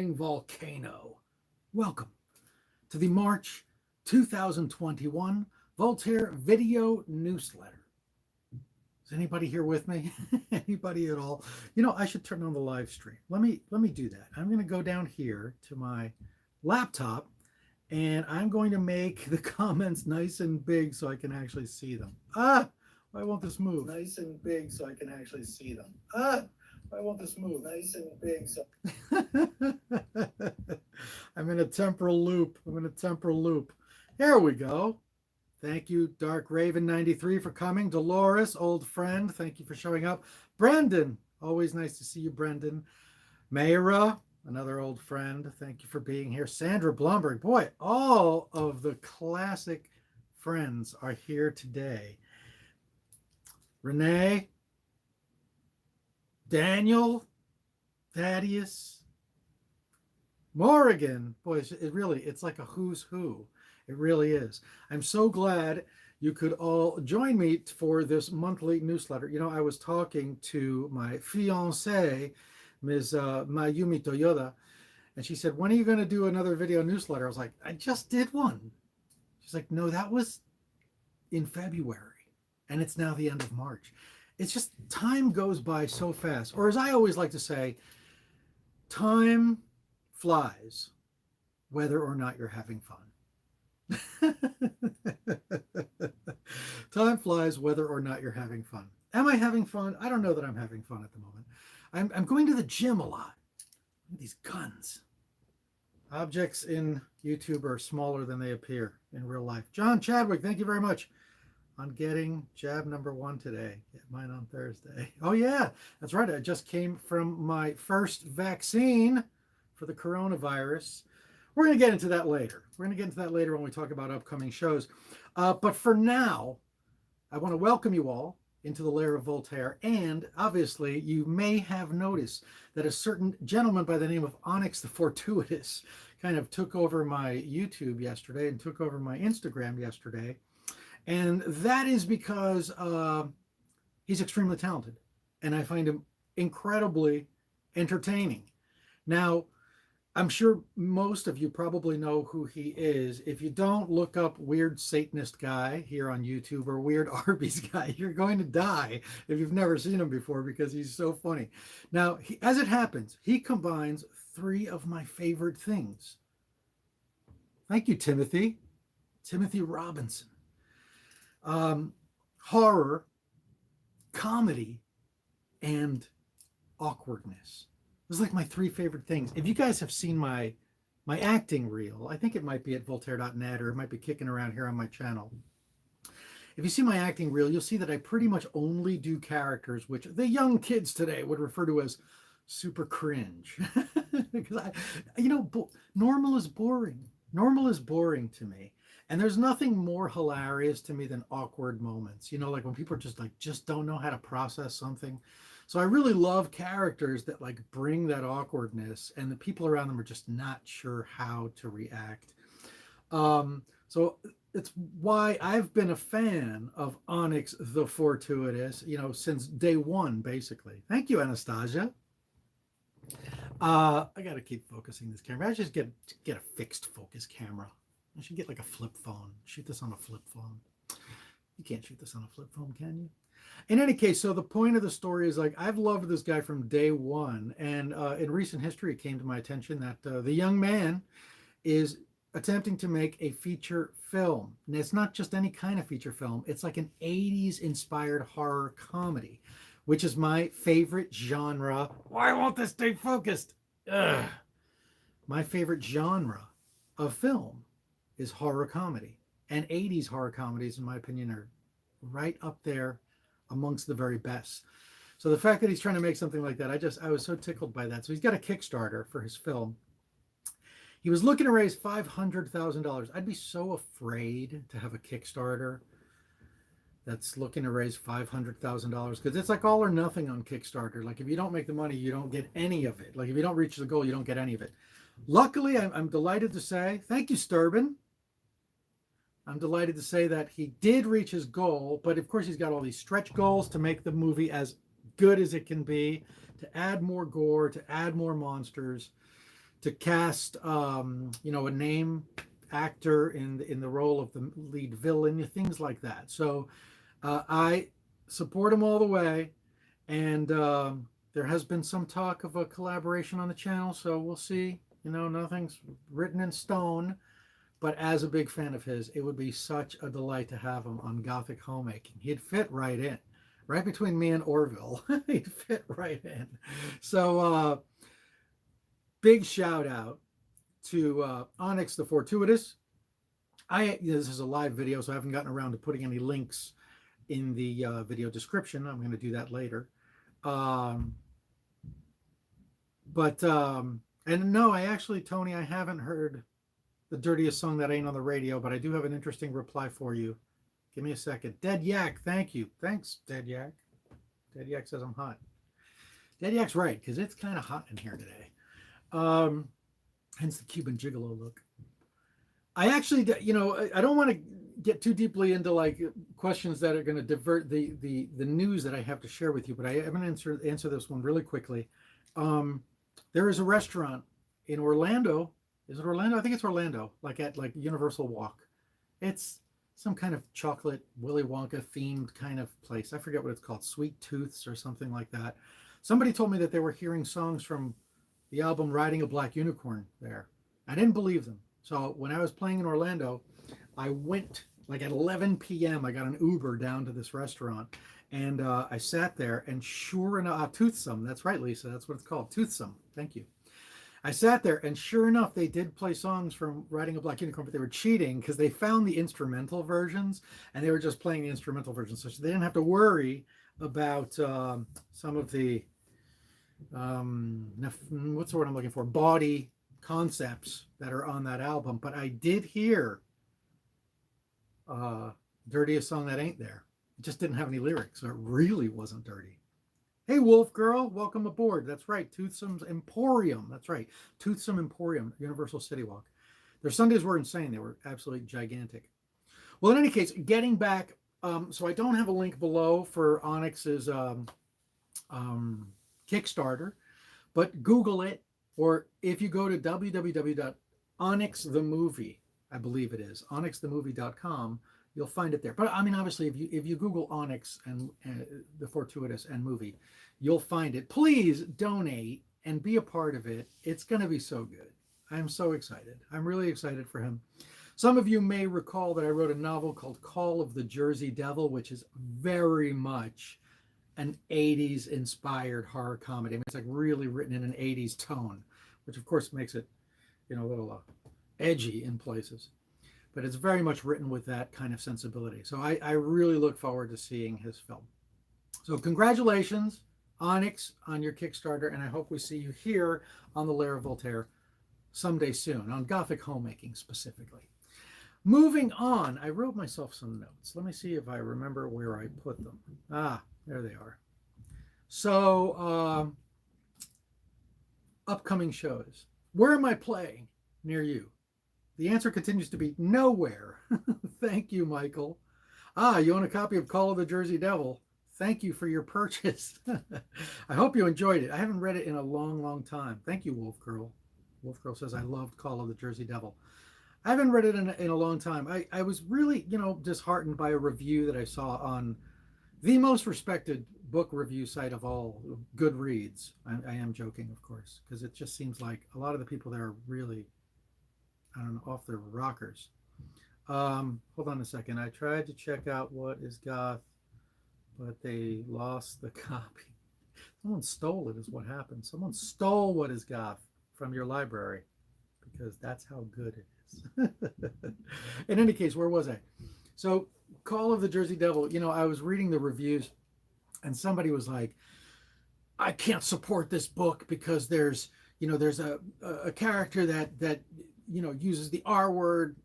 Volcano. Welcome to the March 2021 Voltaire video newsletter. Is anybody here with me? Anybody at all? You know, I should turn on the live stream. Let me do that. I'm going to go down here to my laptop and I'm going to make the comments nice and big so I can actually see them. Why won't this move? Nice and big so I can actually see them. Why won't this move? Nice and big. So I'm in a temporal loop. Here we go. Thank you, Dark Raven 93 for coming. Dolores, old friend, thank you for showing up. Brendan, always nice to see you, Brendan. Mayra, another old friend, thank you for being here. Sandra Blumberg, boy, all of the classic friends are here today. Renee, Daniel, Thaddeus, Morrigan. Boy, it's like a who's who. It really is. I'm so glad you could all join me for this monthly newsletter. You know, I was talking to my fiancée, Ms. Mayumi Toyoda, and she said, when are you going to do another video newsletter? I was like, I just did one. She's like, no, that was in February, and it's now the end of March. It's just time goes by so fast. Or as I always like to say, time flies, whether or not you're having fun. Time flies, whether or not you're having fun. Am I having fun? I don't know that I'm having fun at the moment. I'm going to the gym a lot. These guns. Objects in YouTube are smaller than they appear in real life. John Chadwick, thank you very much on getting jab number 1 today. Get mine on Thursday. Oh yeah, that's right. I just came from my first vaccine for the coronavirus. We're going to get into that later. We're going to get into that later when we talk about upcoming shows. But for now, I want to welcome you all into the lair of Voltaire. And obviously, you may have noticed that a certain gentleman by the name of Onyx the Fortuitous kind of took over my YouTube yesterday and took over my Instagram yesterday. And that is because he's extremely talented. And I find him incredibly entertaining. Now, I'm sure most of you probably know who he is. If you don't, look up Weird Satanist Guy here on YouTube or Weird Arby's Guy. You're going to die if you've never seen him before because he's so funny. Now, as it happens, he combines 3 of my favorite things. Thank you, Timothy. Timothy Robinson. Horror, comedy, and awkwardness. Those are like my 3 favorite things. If you guys have seen my acting reel, I think it might be at voltaire.net or it might be kicking around here on my channel. If you see my acting reel, you'll see that I pretty much only do characters which the young kids today would refer to as super cringe. Because normal is boring. Normal is boring to me. And there's nothing more hilarious to me than awkward moments. You know, like when people are just don't know how to process something. So I really love characters that like bring that awkwardness and the people around them are just not sure how to react. So it's why I've been a fan of Onyx the Fortuitous, you know, since day 1, basically. Thank you, Anastasia. I got to keep focusing this camera. I should get a fixed focus camera. I should get like a flip phone. Shoot this on a flip phone. You can't shoot this on a flip phone, can you? In any case, so the point of the story is like I've loved this guy from day 1. And in recent history, it came to my attention that the young man is attempting to make a feature film. And it's not just any kind of feature film. It's like an 80s inspired horror comedy, which is my favorite genre. Why won't this stay focused? Ugh. My favorite genre of film is horror comedy, and 80s horror comedies, in my opinion, are right up there amongst the very best. So the fact that he's trying to make something like that, I was so tickled by that. So he's got a Kickstarter for his film. He was looking to raise $500,000. I'd be so afraid to have a Kickstarter that's looking to raise $500,000 because it's like all or nothing on Kickstarter. Like if you don't make the money, you don't get any of it. Like if you don't reach the goal, you don't get any of it. Luckily, I'm delighted to say, thank you, Sturbin. I'm delighted to say that he did reach his goal, but of course he's got all these stretch goals to make the movie as good as it can be, to add more gore, to add more monsters, to cast, a name actor in the role of the lead villain, things like that. So I support him all the way, and there has been some talk of a collaboration on the channel. So we'll see. Nothing's written in stone, but as a big fan of his, it would be such a delight to have him on Gothic Homemaking. He'd fit right in, right between me and Orville. He'd fit right in. So big shout out to Onyx the Fortuitous. This is a live video, so I haven't gotten around to putting any links in the video description. I'm going to do that later. And no, Tony, I haven't heard The Dirtiest Song That Ain't on the Radio, but I do have an interesting reply for you. Give me a second. Dead Yak, thank you. Thanks, Dead Yak. Dead Yak says I'm hot. Dead Yak's right, because it's kind of hot in here today. Hence the Cuban gigolo look. I actually, I don't want to get too deeply into like questions that are going to divert the news that I have to share with you, but I am going to answer this one really quickly. There is a restaurant in Orlando. Is it Orlando? I think it's Orlando, at Universal Walk. It's some kind of chocolate Willy Wonka themed kind of place. I forget what it's called, Sweet Tooths or something like that. Somebody told me that they were hearing songs from the album Riding a Black Unicorn there. I didn't believe them. So when I was playing in Orlando, I went at 11 p.m. I got an Uber down to this restaurant, and I sat there, and sure enough, Toothsome. That's right, Lisa. That's what it's called, Toothsome. Thank you. I sat there, and sure enough, they did play songs from Riding a Black Unicorn, but they were cheating because they found the instrumental versions, and they were just playing the instrumental versions, so they didn't have to worry about some of the what's the word I'm looking for? Bawdy concepts that are on that album. But I did hear Dirtiest Song That Ain't There. It just didn't have any lyrics, so it really wasn't dirty. Hey, Wolf Girl, welcome aboard. That's right, Toothsome's Emporium. That's right, Toothsome Emporium, Universal City Walk. Their Sundays were insane. They were absolutely gigantic. Well, in any case, getting back, so I don't have a link below for Onyx's Kickstarter, but Google it, or if you go to www.onyxthemovie, I believe it is, onyxthemovie.com, you'll find it there. But I mean, obviously, if you Google Onyx and the Fortuitous and movie, you'll find it. Please donate and be a part of it. It's going to be so good. I'm so excited. I'm really excited for him. Some of you may recall that I wrote a novel called Call of the Jersey Devil, which is very much an 80s inspired horror comedy. I mean, it's really written in an 80s tone, which of course makes it, a little edgy in places. But it's very much written with that kind of sensibility. So I really look forward to seeing his film. So congratulations, Onyx, on your Kickstarter, and I hope we see you here on the Lair of Voltaire someday soon, on Gothic Homemaking specifically. Moving on, I wrote myself some notes. Let me see if I remember where I put them. There they are. So, upcoming shows. Where am I playing near you? The answer continues to be nowhere. Thank you, Michael. You own a copy of Call of the Jersey Devil. Thank you for your purchase. I hope you enjoyed it. I haven't read it in a long, long time. Thank you, Wolf Girl. Wolf Girl says, I loved Call of the Jersey Devil. I haven't read it in a long time. I was really, disheartened by a review that I saw on the most respected book review site of all, Goodreads. I am joking, of course, because it just seems like a lot of the people there are really, I don't know, off their rockers. Hold on a second. I tried to check out What Is Goth, but they lost the copy. Someone stole it is what happened. Someone stole What Is Goth from your library, because that's how good it is. In any case, where was I? So Call of the Jersey Devil, I was reading the reviews, and somebody was like, I can't support this book because there's a character that uses the R word,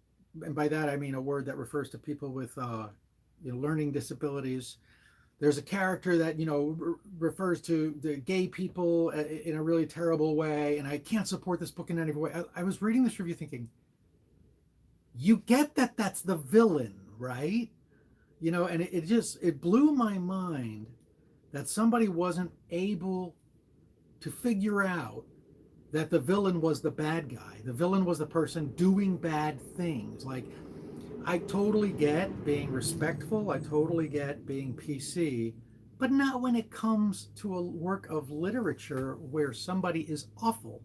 and by that I mean a word that refers to people with learning disabilities. There's a character that refers to the gay people in a really terrible way, and I can't support this book in any way. I was reading this review thinking, you get that that's the villain, right? And it blew my mind that somebody wasn't able to figure out that the villain was the bad guy. The villain was the person doing bad things. Like, I totally get being respectful, I totally get being PC, but not when it comes to a work of literature where somebody is awful.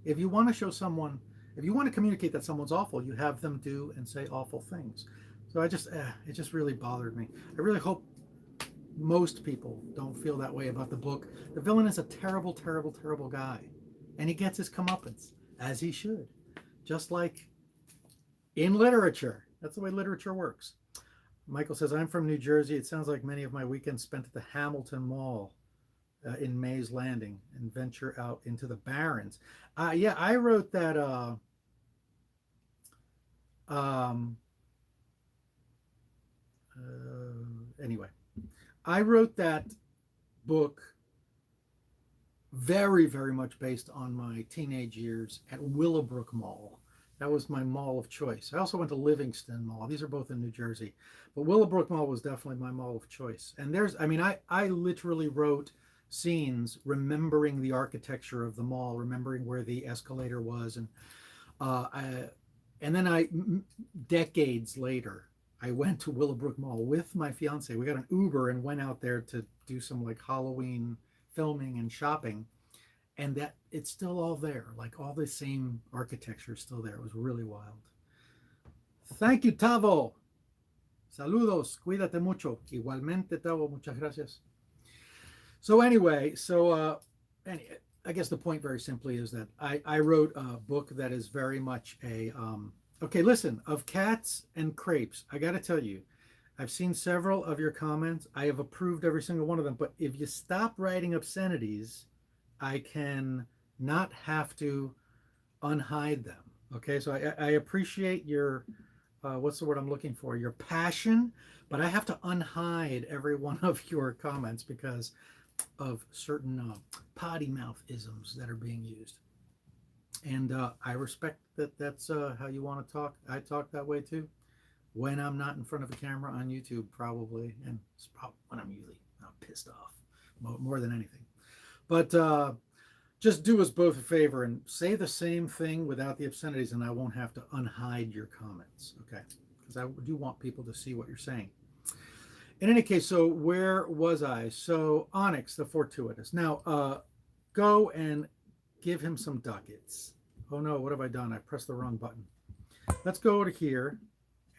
If you want to show someone, if you want to communicate that someone's awful, you have them do and say awful things. So it just really bothered me. I really hope most people don't feel that way about the book. The villain is a terrible, terrible, terrible guy, and he gets his comeuppance, as he should, just like in literature. That's the way literature works. Michael says, I'm from New Jersey. It sounds like many of my weekends spent at the Hamilton Mall in Mays Landing and venture out into the Barrens. Yeah, I wrote that. Anyway, I wrote that book very, very much based on my teenage years at Willowbrook Mall. That was my mall of choice. I also went to Livingston Mall. These are both in New Jersey. But Willowbrook Mall was definitely my mall of choice. And I literally wrote scenes remembering the architecture of the mall, remembering where the escalator was. And then decades later, I went to Willowbrook Mall with my fiance. We got an Uber and went out there to do some like Halloween filming and shopping. And that it's still all there, like all the same architecture is still there. It was really wild. Thank you, Tavo. Saludos, cuídate mucho. Igualmente, Tavo, muchas gracias. So anyway, I guess the point very simply is that I wrote a book that is very much okay, listen, of cats and crepes, I got to tell you, I've seen several of your comments. I have approved every single one of them. But if you stop writing obscenities, I can not have to unhide them. Okay, so I appreciate your, what's the word I'm looking for? Your passion, but I have to unhide every one of your comments because of certain potty mouth isms that are being used. And I respect that that's how you want to talk. I talk that way too. When I'm not in front of a camera on YouTube, probably, and it's probably when I'm usually pissed off more than anything. But just do us both a favor and say the same thing without the obscenities, and I won't have to unhide your comments, okay? Because I do want people to see what you're saying. In any case, so where was I? So Onyx, the fortuitous. Now, go and give him some ducats. Oh no, what have I done? I pressed the wrong button. Let's go to here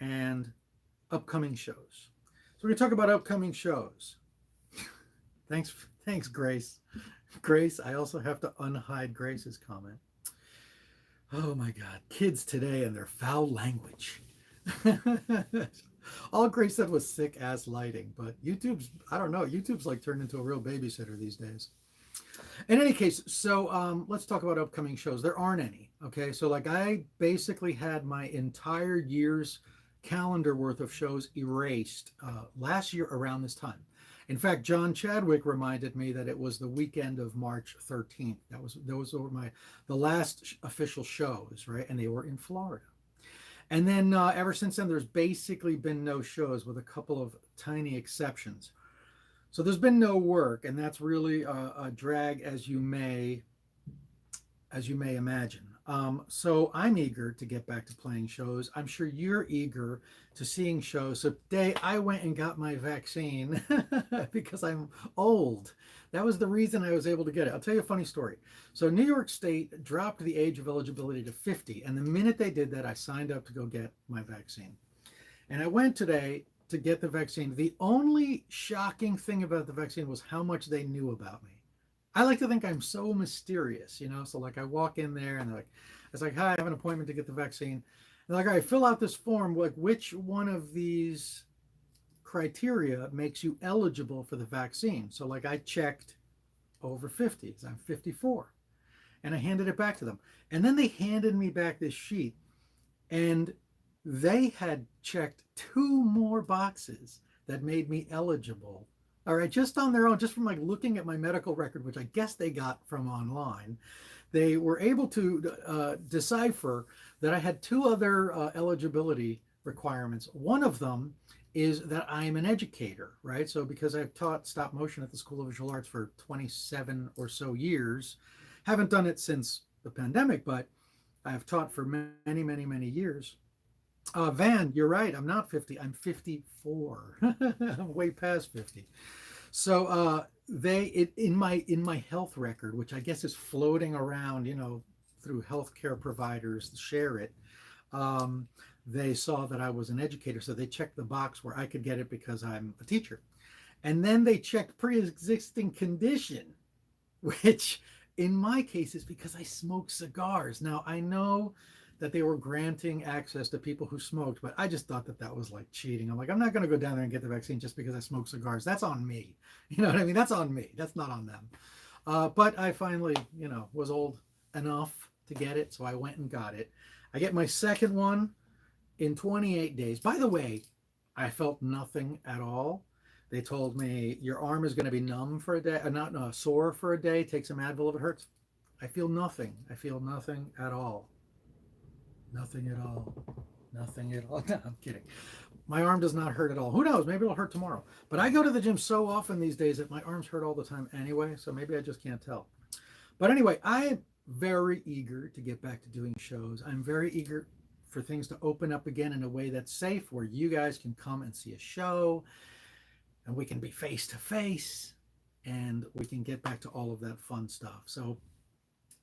and upcoming shows. So we're going to talk about upcoming shows. Thanks, Grace. Grace, I also have to unhide Grace's comment. Oh my God, kids today and their foul language. All Grace said was sick ass lighting, but I don't know, YouTube's like turned into a real babysitter these days. In any case, so let's talk about upcoming shows. There aren't any, okay? So like I basically had my entire year's calendar worth of shows erased last year around this time. In fact, John Chadwick reminded me that it was the weekend of March 13th. Those were the last official shows, right? And they were in Florida. And then ever since then, there's basically been no shows with a couple of tiny exceptions. So there's been no work, and that's really a drag, as you may imagine. So I'm eager to get back to playing shows. I'm sure you're eager to seeing shows. So today I went and got my vaccine because I'm old. That was the reason I was able to get it. I'll tell you a funny story. So New York State dropped the age of eligibility to 50. And the minute they did that, I signed up to go get my vaccine. And I went today to get the vaccine. The only shocking thing about the vaccine was how much they knew about me. I like to think I'm so mysterious, so like I walk in there and it's like, hi, I have an appointment to get the vaccine. And like, all right, fill out this form. Like, which one of these criteria makes you eligible for the vaccine? So like I checked over 50s. I'm 54. And I handed it back to them. And then they handed me back this sheet. And they had checked 2 more boxes that made me eligible. All right, just on their own, just from like looking at my medical record, which I guess they got from online, they were able to decipher that I had 2 other eligibility requirements. One of them is that I'm an educator, right? So because I've taught stop motion at the School of Visual Arts for 27 or so years, haven't done it since the pandemic, but I have taught for many, many, many years. Van, you're right. I'm not 50. I'm 54. I'm way past 50. So in my health record, which I guess is floating around, through healthcare providers to share it, um, they saw that I was an educator, so they checked the box where I could get it because I'm a teacher. And then they checked pre-existing condition, which in my case is because I smoke cigars. Now, I know that they were granting access to people who smoked, but I just thought that that was like cheating. I'm like, I'm not going to go down there and get the vaccine just because I smoke cigars. That's on me. You know what I mean? That's on me. That's not on them. But I finally, was old enough to get it, so I went and got it. I get my second one in 28 days. By the way, I felt nothing at all. They told me your arm is going to be numb for a day, not no, sore for a day. Take some Advil if it hurts. I feel nothing. I feel nothing at all. Nothing at all. Nothing at all. No, I'm kidding. My arm does not hurt at all. Who knows? Maybe it'll hurt tomorrow. But I go to the gym so often these days that my arms hurt all the time anyway. So maybe I just can't tell. But anyway, I'm very eager to get back to doing shows. I'm very eager for things to open up again in a way that's safe, where you guys can come and see a show and we can be face to face and we can get back to all of that fun stuff. So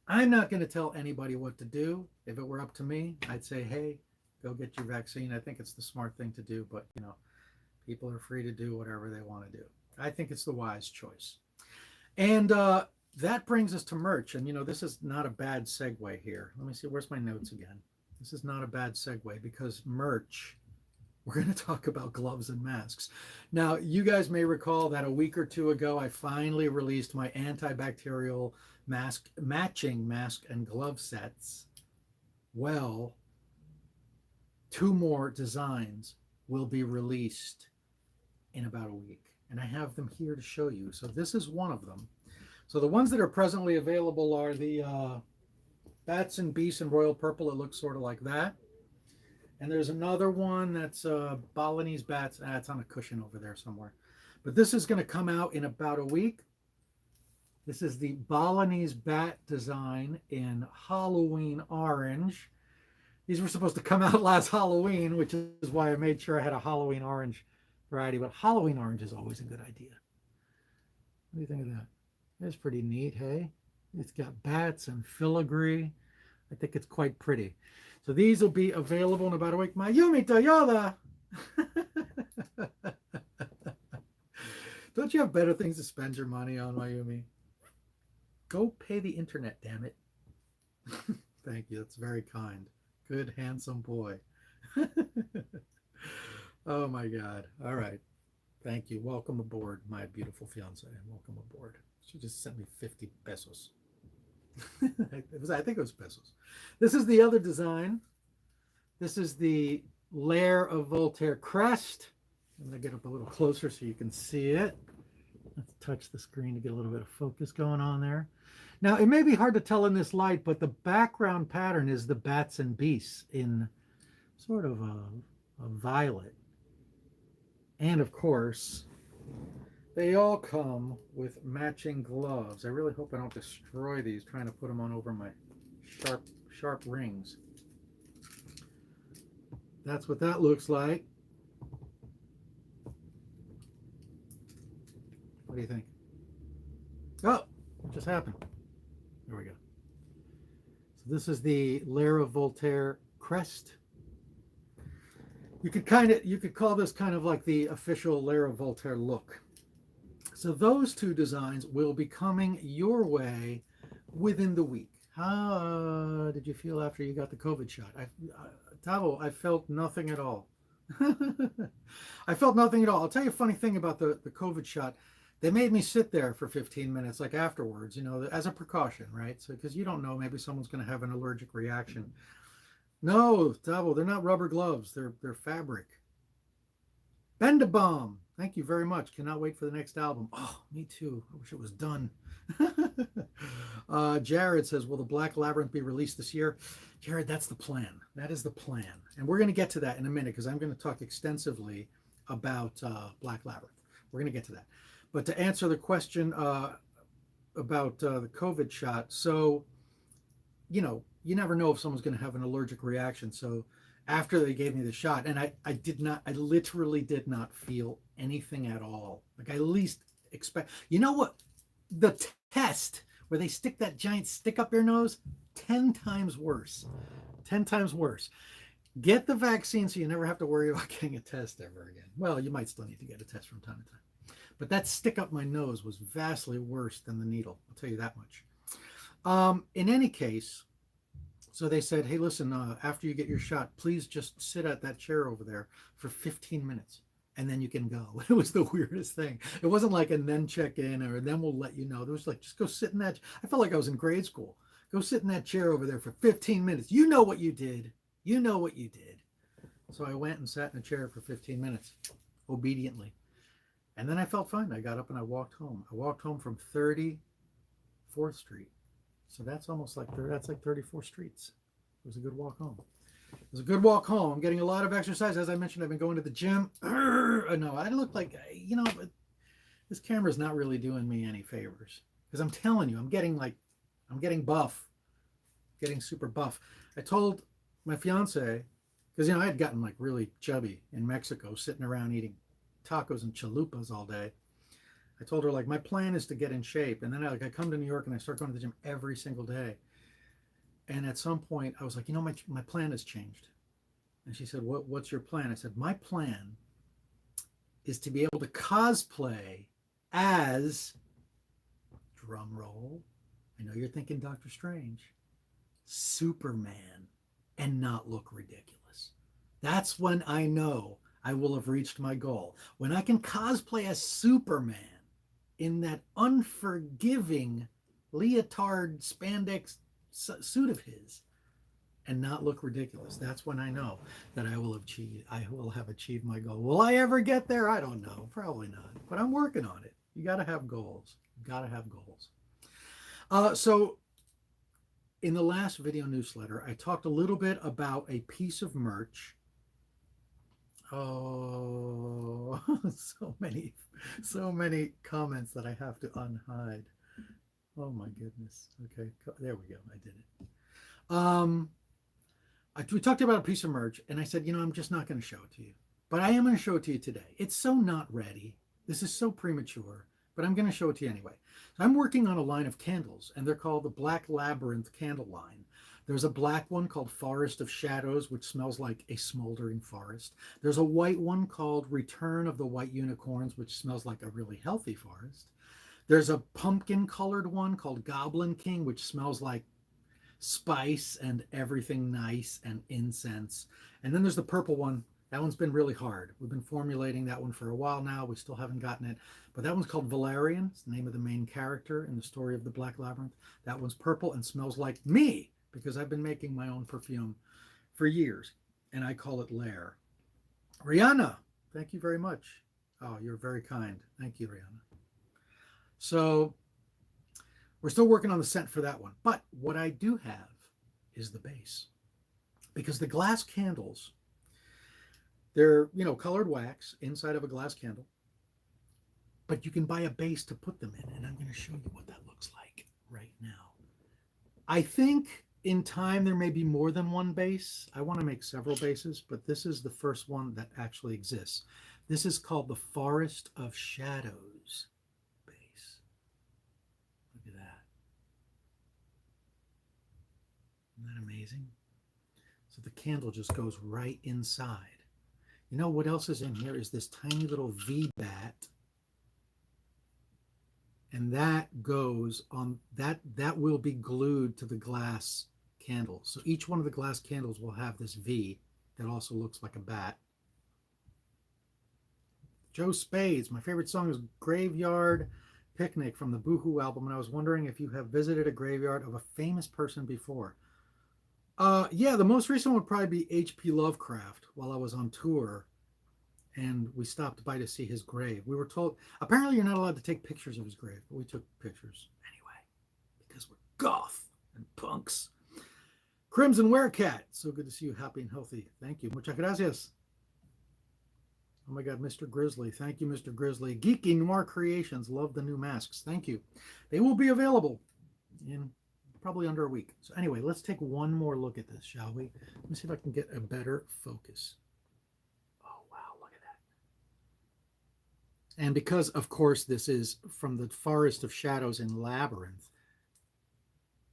I'm not going to tell anybody what to do. If it were up to me, I'd say, hey, go get your vaccine. I think it's the smart thing to do, but people are free to do whatever they want to do. I think it's the wise choice. And that brings us to merch. And this is not a bad segue here. Let me see, where's my notes again? This is not a bad segue, because merch, we're going to talk about gloves and masks. Now, you guys may recall that a week or two ago, I finally released my antibacterial matching mask and glove sets. Well, 2 more designs will be released in about a week, and I have them here to show you. So this is one of them. So the ones that are presently available are the Bats and Beasts in royal purple. It looks sort of like that. And there's another one that's Balinese bats. It's on a cushion over there somewhere. But this is going to come out in about a week. This is the Balinese bat design in Halloween orange. These were supposed to come out last Halloween, which is why I made sure I had a Halloween orange variety. But Halloween orange is always a good idea. What do you think of that? That's pretty neat, hey? It's got bats and filigree. I think it's quite pretty. So these will be available in about a week. Mayumi Toyoda! Don't you have better things to spend your money on, Mayumi? Go pay the internet, damn it. Thank you. That's very kind. Good, handsome boy. Oh my God. All right. Thank you. Welcome aboard, my beautiful fiance. Welcome aboard. She just sent me 50 pesos. I think it was pesos. This is the other design. This is the Lair of Voltaire crest. I'm going to get up a little closer so you can see it. Let's touch the screen to get a little bit of focus going on there. Now, it may be hard to tell in this light, but the background pattern is the Bats and Beasts in sort of a violet. And of course, they all come with matching gloves. I really hope I don't destroy these trying to put them on over my sharp rings. That's what that looks like. What do you think? Oh, what just happened? There we go. So this is the Lair of Voltaire crest. You could call this kind of like the official Lair of Voltaire look. So those 2 designs will be coming your way within the week. How did you feel after you got the COVID shot? Tavo, I felt nothing at all. I felt nothing at all. I'll tell you a funny thing about the COVID shot. They made me sit there for 15 minutes, like afterwards, as a precaution, right? So, because you don't know, maybe someone's going to have an allergic reaction. No, Tavo, they're not rubber gloves. They're fabric. Bend-A-Bomb. Thank you very much. Cannot wait for the next album. Oh, me too. I wish it was done. Jared says, will the Black Labyrinth be released this year? Jared, that's the plan. That is the plan. And we're going to get to that in a minute, because I'm going to talk extensively about Black Labyrinth. We're going to get to that. But to answer the question about the COVID shot, so you never know if someone's going to have an allergic reaction. So after they gave me the shot, and I literally did not feel anything at all. Like I least expect, you know what? The test where they stick that giant stick up your nose, 10 times worse. 10 times worse. Get the vaccine so you never have to worry about getting a test ever again. Well, you might still need to get a test from time to time. But that stick up my nose was vastly worse than the needle. I'll tell you that much. In any case, so they said, hey, listen, after you get your shot, please just sit at that chair over there for 15 minutes and then you can go. It was the weirdest thing. It wasn't like, and then check in or then we'll let you know. There was like, just go sit in that. I felt like I was in grade school. Go sit in that chair over there for 15 minutes. You know what you did. You know what you did. So I went and sat in a chair for 15 minutes, obediently. And then I felt fine. I got up and I walked home. I walked home from 34th Street. So that's almost like, that's like 34 streets. It was a good walk home. It was a good walk home. I'm getting a lot of exercise. As I mentioned, I've been going to the gym. No, I look like, this camera's not really doing me any favors. Because I'm telling you, I'm getting buff. Getting super buff. I told my fiance, because, I had gotten like really chubby in Mexico, sitting around eating tacos and chalupas all day. I told her, like, my plan is to get in shape. And then I come to New York and I start going to the gym every single day. And at some point I was like, my plan has changed. And she said, what's your plan? I said, my plan is to be able to cosplay as, drum roll, I know you're thinking Doctor Strange, Superman, and not look ridiculous. That's when I know I will have reached my goal. When I can cosplay as Superman in that unforgiving leotard spandex suit of his and not look ridiculous. That's when I know that I will have achieved my goal. Will I ever get there? I don't know. Probably not. But I'm working on it. You got to have goals. You got to have goals. So in the last video newsletter, I talked a little bit about a piece of merch. Oh, so many comments that I have to unhide. Oh my goodness. Okay, there we go. I did it. We talked about a piece of merch, and I said, I'm just not going to show it to you. But I am going to show it to you today. It's so not ready. This is so premature, but I'm going to show it to you anyway. So I'm working on a line of candles, and they're called the Black Labyrinth candle line. There's a black one called Forest of Shadows, which smells like a smoldering forest. There's a white one called Return of the White Unicorns, which smells like a really healthy forest. There's a pumpkin colored one called Goblin King, which smells like spice and everything nice and incense. And then there's the purple one. That one's been really hard. We've been formulating that one for a while now. We still haven't gotten it. But that one's called Valerian. It's the name of the main character in the story of the Black Labyrinth. That one's purple and smells like me, because I've been making my own perfume for years, and I call it Lair. Rihanna, thank you very much. Oh, you're very kind. Thank you, Rihanna. So we're still working on the scent for that one. But what I do have is the base, because the glass candles, they're, colored wax inside of a glass candle, but you can buy a base to put them in, and I'm going to show you what that looks like right now. I think in time there may be more than one base. I want to make several bases, but this is the first one that actually exists. This is called the Forest of Shadows base. Look at that. Isn't that amazing? So the candle just goes right inside. You know what else is in here is this tiny little V-bat. And that goes on, that will be glued to the glass candles. So each one of the glass candles will have this V that also looks like a bat. Joe Spades, my favorite song is Graveyard Picnic from the Boohoo album, and I was wondering if you have visited a graveyard of a famous person before. Yeah, the most recent would probably be H.P. Lovecraft while I was on tour, and we stopped by to see his grave. We were told, apparently you're not allowed to take pictures of his grave, but we took pictures anyway, because we're goth and punks. Crimson Werecat, so good to see you happy and healthy. Thank you. Muchas gracias. Oh my God, Mr. Grizzly. Thank you, Mr. Grizzly. Geeky Noir Creations. Love the new masks. Thank you. They will be available in probably under a week. So anyway, let's take one more look at this, shall we? Let me see if I can get a better focus. Oh, wow, look at that. And because, of course, this is from the Forest of Shadows in Labyrinth,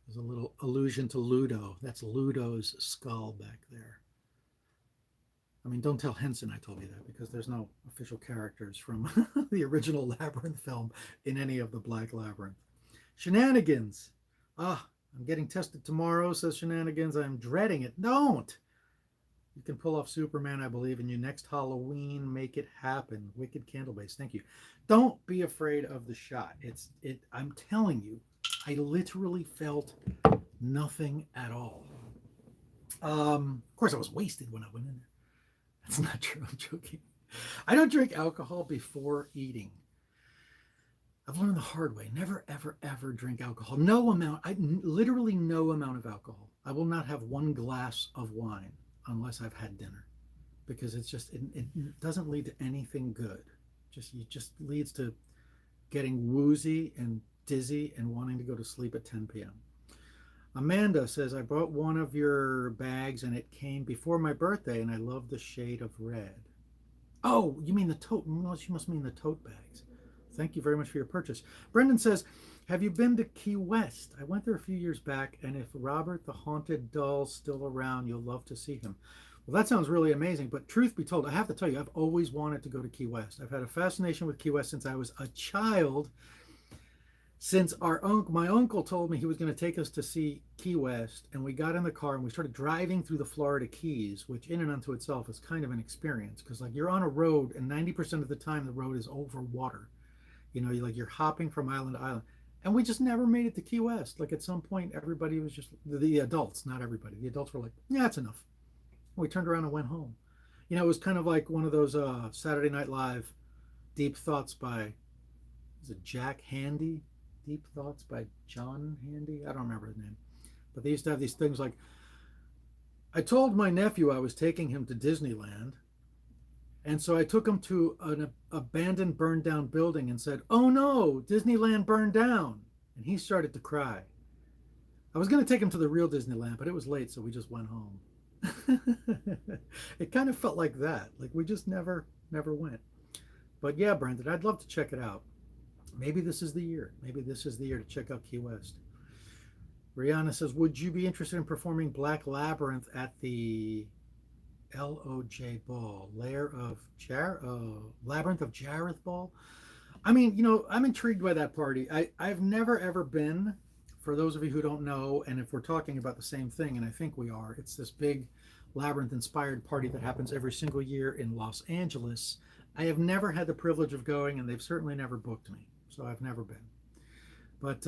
there's a little allusion to Ludo. That's Ludo's skull back there. I mean, don't tell Henson I told you that, because there's no official characters from the original Labyrinth film in any of the Black Labyrinth. Shenanigans. Ah, I'm getting tested tomorrow, says Shenanigans. I'm dreading it. Don't. You can pull off Superman, I believe in you. Next Halloween, make it happen. Wicked Candle Base. Thank you. Don't be afraid of the shot. I'm telling you, I literally felt nothing at all. Of course, I was wasted when I went in there. That's not true. I'm joking. I don't drink alcohol before eating. I've learned the hard way. Never, ever, ever drink alcohol. No amount. Literally no amount of alcohol. I will not have one glass of wine unless I've had dinner, because it's just it doesn't lead to anything good. It just leads to getting woozy and dizzy and wanting to go to sleep at 10 p.m. Amanda says, I bought one of your bags and it came before my birthday and I love the shade of red. Oh, you mean the tote? No, she must mean the tote bags. Thank you very much for your purchase. Brendan says, have you been to Key West? I went there a few years back, and if Robert the Haunted Doll's still around, you'll love to see him. Well, that sounds really amazing, but truth be told, I have to tell you, I've always wanted to go to Key West. I've had a fascination with Key West since I was a child. Since my uncle told me he was going to take us to see Key West, and we got in the car and we started driving through the Florida Keys, which in and unto itself is kind of an experience, because like you're on a road and 90% of the time the road is over water. You know, you're hopping from island to island, and we just never made it to Key West. Like at some point, everybody was just the adults, not everybody. The adults were like, "Yeah, that's enough." We turned around and went home. You know, it was kind of like one of those Saturday Night Live deep thoughts by, is it Jack Handy? Deep Thoughts by John Handy? I don't remember his name. But they used to have these things like, I told my nephew I was taking him to Disneyland. And so I took him to an abandoned, burned down building and said, oh no, Disneyland burned down. And he started to cry. I was going to take him to the real Disneyland, but it was late, so we just went home. It kind of felt like that. Like we just never went. But yeah, Brendan, I'd love to check it out. Maybe this is the year. Maybe this is the year to check out Key West. Rihanna says, would you be interested in performing Black Labyrinth at the LOJ Ball? Labyrinth of Jareth Ball? I mean, you know, I'm intrigued by that party. I've never, ever been, for those of you who don't know, and if we're talking about the same thing, and I think we are, it's this big Labyrinth-inspired party that happens every single year in Los Angeles. I have never had the privilege of going, and they've certainly never booked me. So I've never been. But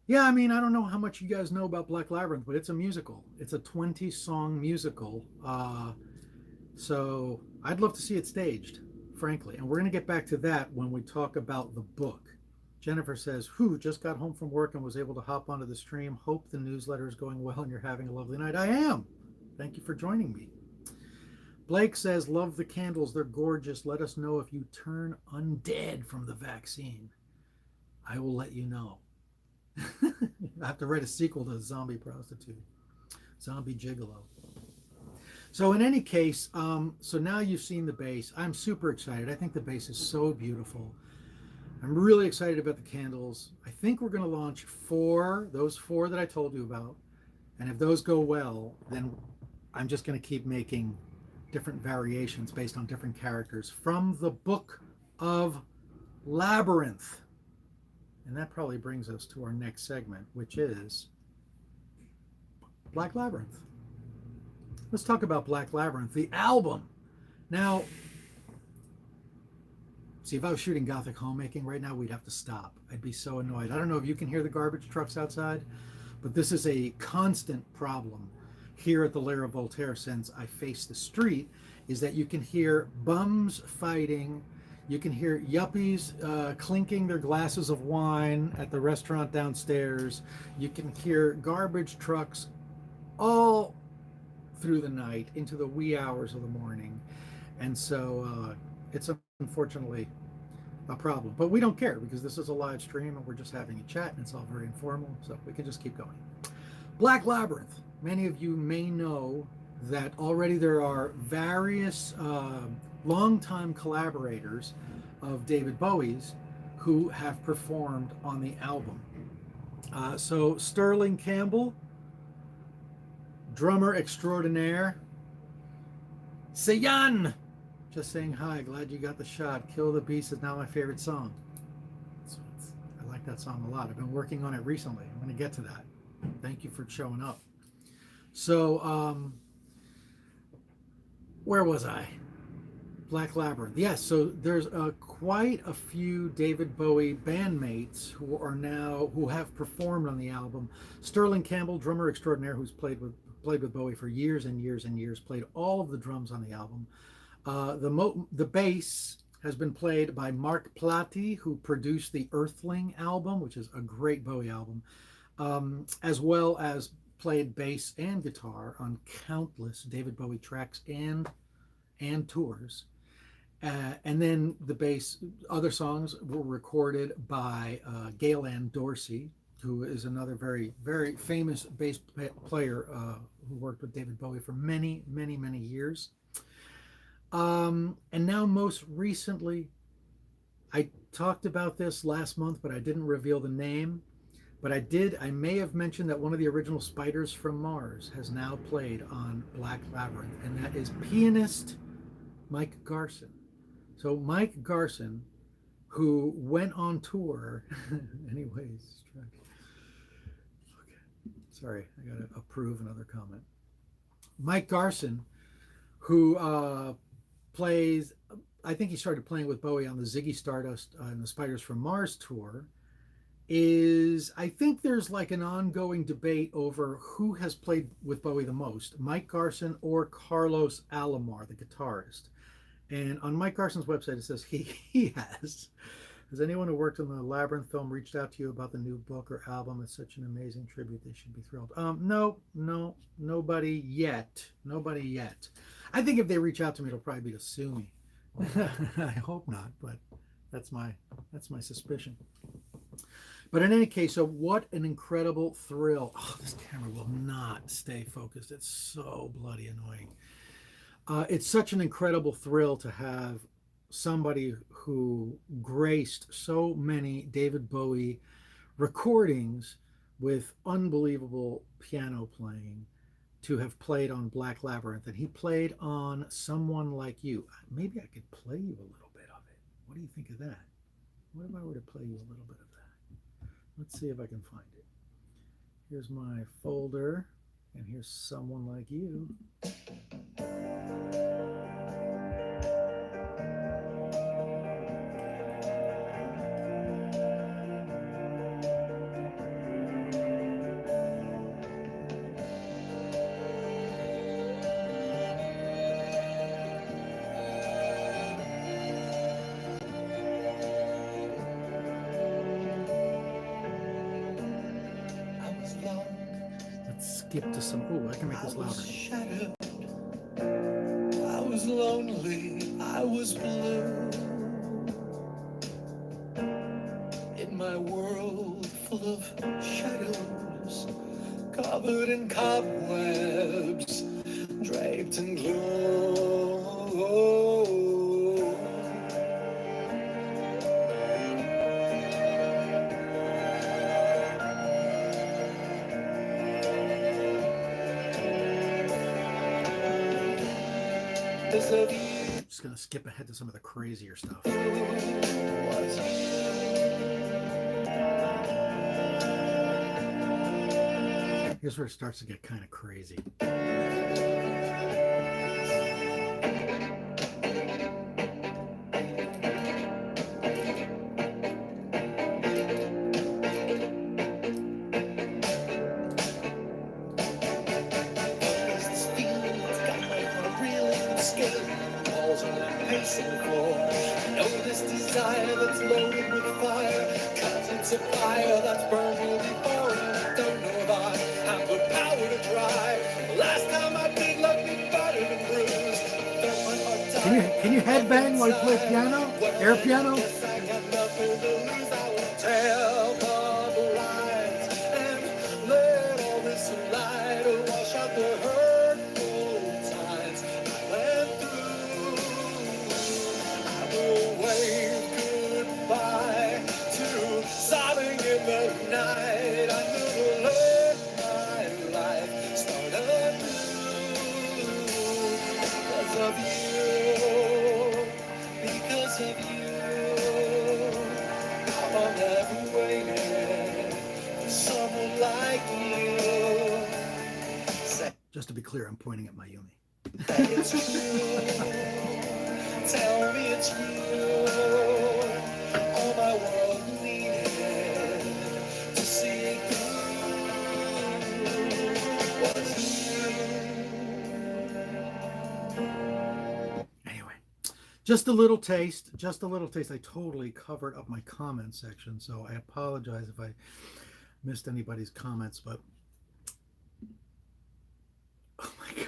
yeah, I mean, I don't know how much you guys know about Black Labyrinth, but it's a musical. It's a 20-song musical. So I'd love to see it staged, frankly. And we're going to get back to that when we talk about the book. Jennifer says, who just got home from work and was able to hop onto the stream. Hope the newsletter is going well and you're having a lovely night. I am. Thank you for joining me. Blake says, love the candles. They're gorgeous. Let us know if you turn undead from the vaccine. I will let you know. I have to write a sequel to Zombie Prostitute. Zombie Gigolo. So in any case, so now you've seen the base. I'm super excited. I think the base is so beautiful. I'm really excited about the candles. I think we're going to launch those four that I told you about. And if those go well, then I'm just going to keep making different variations based on different characters from the book of Labyrinth. And that probably brings us to our next segment, which is Black Labyrinth. Let's talk about Black Labyrinth, the album. Now, see, if I was shooting Gothic Homemaking right now, we'd have to stop. I'd be so annoyed. I don't know if you can hear the garbage trucks outside, but this is a constant problem here at the Lair of Voltaire since I face the street, is that you can hear bums fighting, you can hear yuppies clinking their glasses of wine at the restaurant downstairs, you can hear garbage trucks all through the night into the wee hours of the morning. And so it's unfortunately a problem. But we don't care because this is a live stream and we're just having a chat and it's all very informal, so we can just keep going. Black Labyrinth. Many of you may know that already there are various longtime collaborators of David Bowie's who have performed on the album. So Sterling Campbell, drummer extraordinaire. Sayan, just saying hi, glad you got the shot. Kill the Beast is now my favorite song. I like that song a lot. I've been working on it recently. I'm going to get to that. Thank you for showing up. So, where was I? Black Labyrinth. Yes, so there's quite a few David Bowie bandmates who have performed on the album. Sterling Campbell, drummer extraordinaire, who's played with Bowie for years and years and years, played all of the drums on the album. The bass has been played by Mark Plati, who produced the Earthling album, which is a great Bowie album, as well as played bass and guitar on countless David Bowie tracks and tours. And then the bass, other songs were recorded by Gail Ann Dorsey, who is another very, very famous bass player who worked with David Bowie for many, many, many years. And now most recently, I talked about this last month, but I didn't reveal the name. But I may have mentioned that one of the original Spiders from Mars has now played on Black Labyrinth, and that is pianist Mike Garson. So Mike Garson, who went on tour, anyways, okay. Sorry, I gotta approve another comment. Mike Garson, who plays, I think he started playing with Bowie on the Ziggy Stardust and the Spiders from Mars tour, I think there's like an ongoing debate over who has played with Bowie the most, Mike Garson or Carlos Alomar, the guitarist. And on Mike Garson's website, it says he has. Has anyone who worked on the Labyrinth film reached out to you about the new book or album? It's such an amazing tribute. They should be thrilled. No, nobody yet. Nobody yet. I think if they reach out to me, it'll probably be to sue me. I hope not, but that's my suspicion. But in any case, so what an incredible thrill. Oh, this camera will not stay focused. It's so bloody annoying. It's such an incredible thrill to have somebody who graced so many David Bowie recordings with unbelievable piano playing to have played on Black Labyrinth. And he played on Someone Like You. Maybe I could play you a little bit of it. What do you think of that? What if I were to play you a little bit of that? Let's see if I can find it. Here's my folder, and here's Someone Like You. Skip to some. Oh, I can make this louder. Shattered. I was lonely. I was blue. In my world full of shadows, covered in cobwebs, draped in gloom. I'm just going to skip ahead to some of the crazier stuff. Here's where it starts to get kind of crazy. Can you headbang while you play piano? Air piano? will lose. I will tell the lies and let all this light wash out the hurtful times I went through. I will wave goodbye to sobbing in the night. I will let my life start anew because of you. Because of you, how long have we waited for someone like you? Say Just to be clear, I'm pointing at my Yumi. that it's true. Tell me it's you. All my world needed to see it through was you. Anyway, just a little taste. Just a little taste. I totally covered up my comment section, so I apologize if I missed anybody's comments, but oh my god.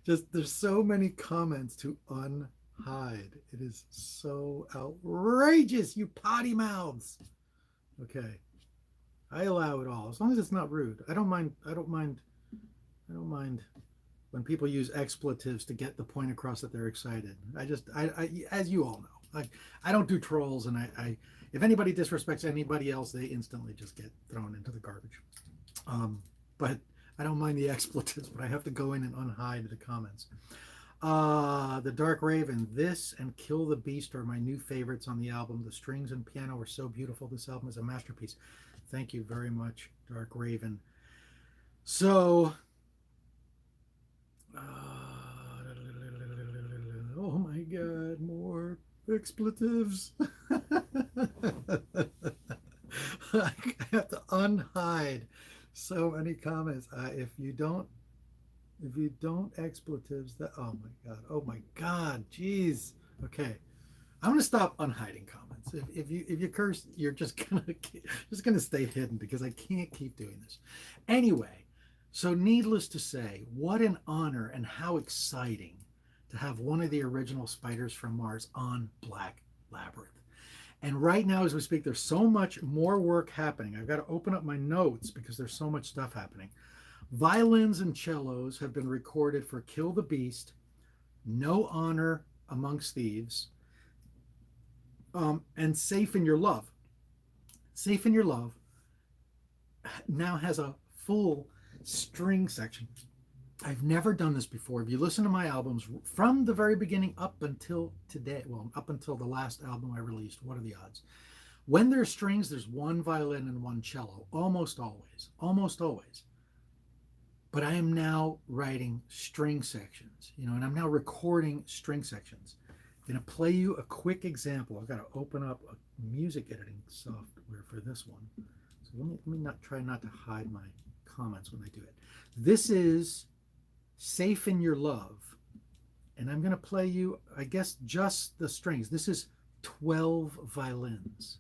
Just there's so many comments to unhide. It is so outrageous, you potty mouths. Okay. I allow it all as long as it's not rude. I don't mind when people use expletives to get the point across that they're excited. I as you all know, I don't do trolls, and I if anybody disrespects anybody else, they instantly just get thrown into the garbage. But I don't mind the expletives, but I have to go in and unhide the comments. The Dark Raven, this and Kill the Beast are my new favorites on the album. The strings and piano are so beautiful. This album is a masterpiece. Thank you very much, Dark Raven. So, oh my god, more expletives. I have to unhide so many comments. If you don't expletives, that oh my god, jeez. Okay, I'm gonna stop unhiding comments. If you curse, you're just gonna stay hidden because I can't keep doing this. Anyway, so needless to say, what an honor and how exciting to have one of the original Spiders from Mars on Black Labyrinth. And right now, as we speak, there's so much more work happening. I've got to open up my notes because there's so much stuff happening. Violins and cellos have been recorded for Kill the Beast, No Honor Amongst Thieves, and Safe in Your Love. Safe in Your Love now has a full string section. I've never done this before. If you listen to my albums from the very beginning up until today, well, up until the last album I released, what are the odds? When there's strings, there's one violin and one cello, almost always. But I am now writing string sections, and I'm now recording string sections. I'm going to play you a quick example. I've got to open up a music editing software for this one. So let me try not to hide my comments when I do it. This is Safe in Your Love, and I'm going to play you, I guess, just the strings. This is 12 violins.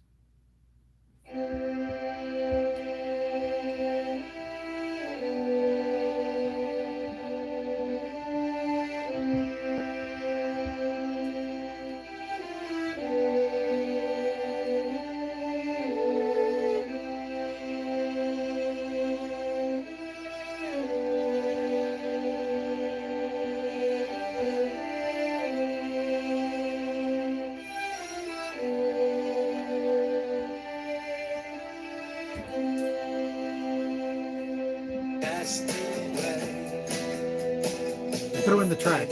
Throw in the track.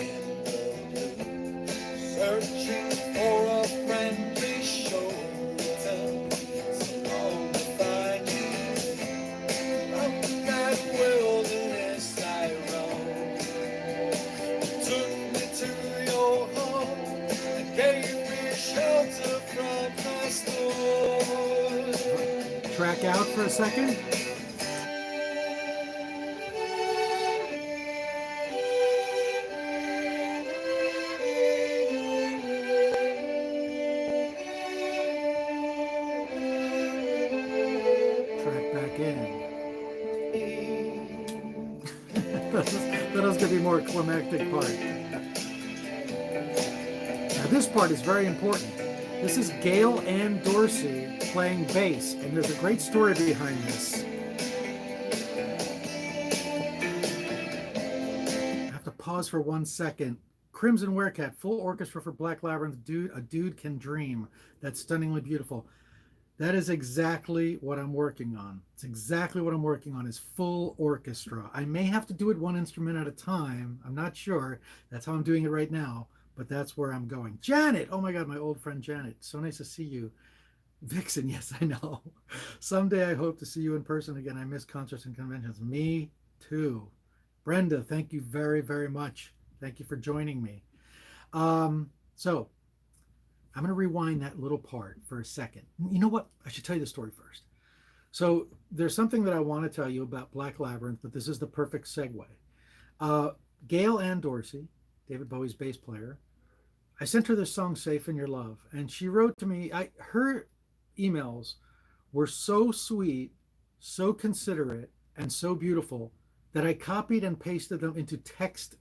Searching for a friendly shoulder, so long to find you. Up that wilderness I roamed. You took me to your home and gave me shelter from my storm. Track out for a second. That was going to be more climactic part. Now this part is very important. This is Gail Ann Dorsey playing bass, and there's a great story behind this. I have to pause for 1 second. Crimson Werecat, full orchestra for Black Labyrinth, A Dude Can Dream. That's stunningly beautiful. That is exactly what I'm working on. It's exactly what I'm working on, is full orchestra. I may have to do it one instrument at a time. I'm not sure. That's how I'm doing it right now, but that's where I'm going. Janet! Oh my God, my old friend Janet. So nice to see you. Vixen, yes, I know. Someday I hope to see you in person again. I miss concerts and conventions. Me too. Brenda, thank you very, very much. Thank you for joining me. So I'm going to rewind that little part for a second. You know what? I should tell you the story first. So there's something that I want to tell you about Black Labyrinth, but this is the perfect segue. Gail Ann Dorsey, David Bowie's bass player, I sent her this song, Safe in Your Love, and she wrote to me. Her emails were so sweet, so considerate, and so beautiful that I copied and pasted them into text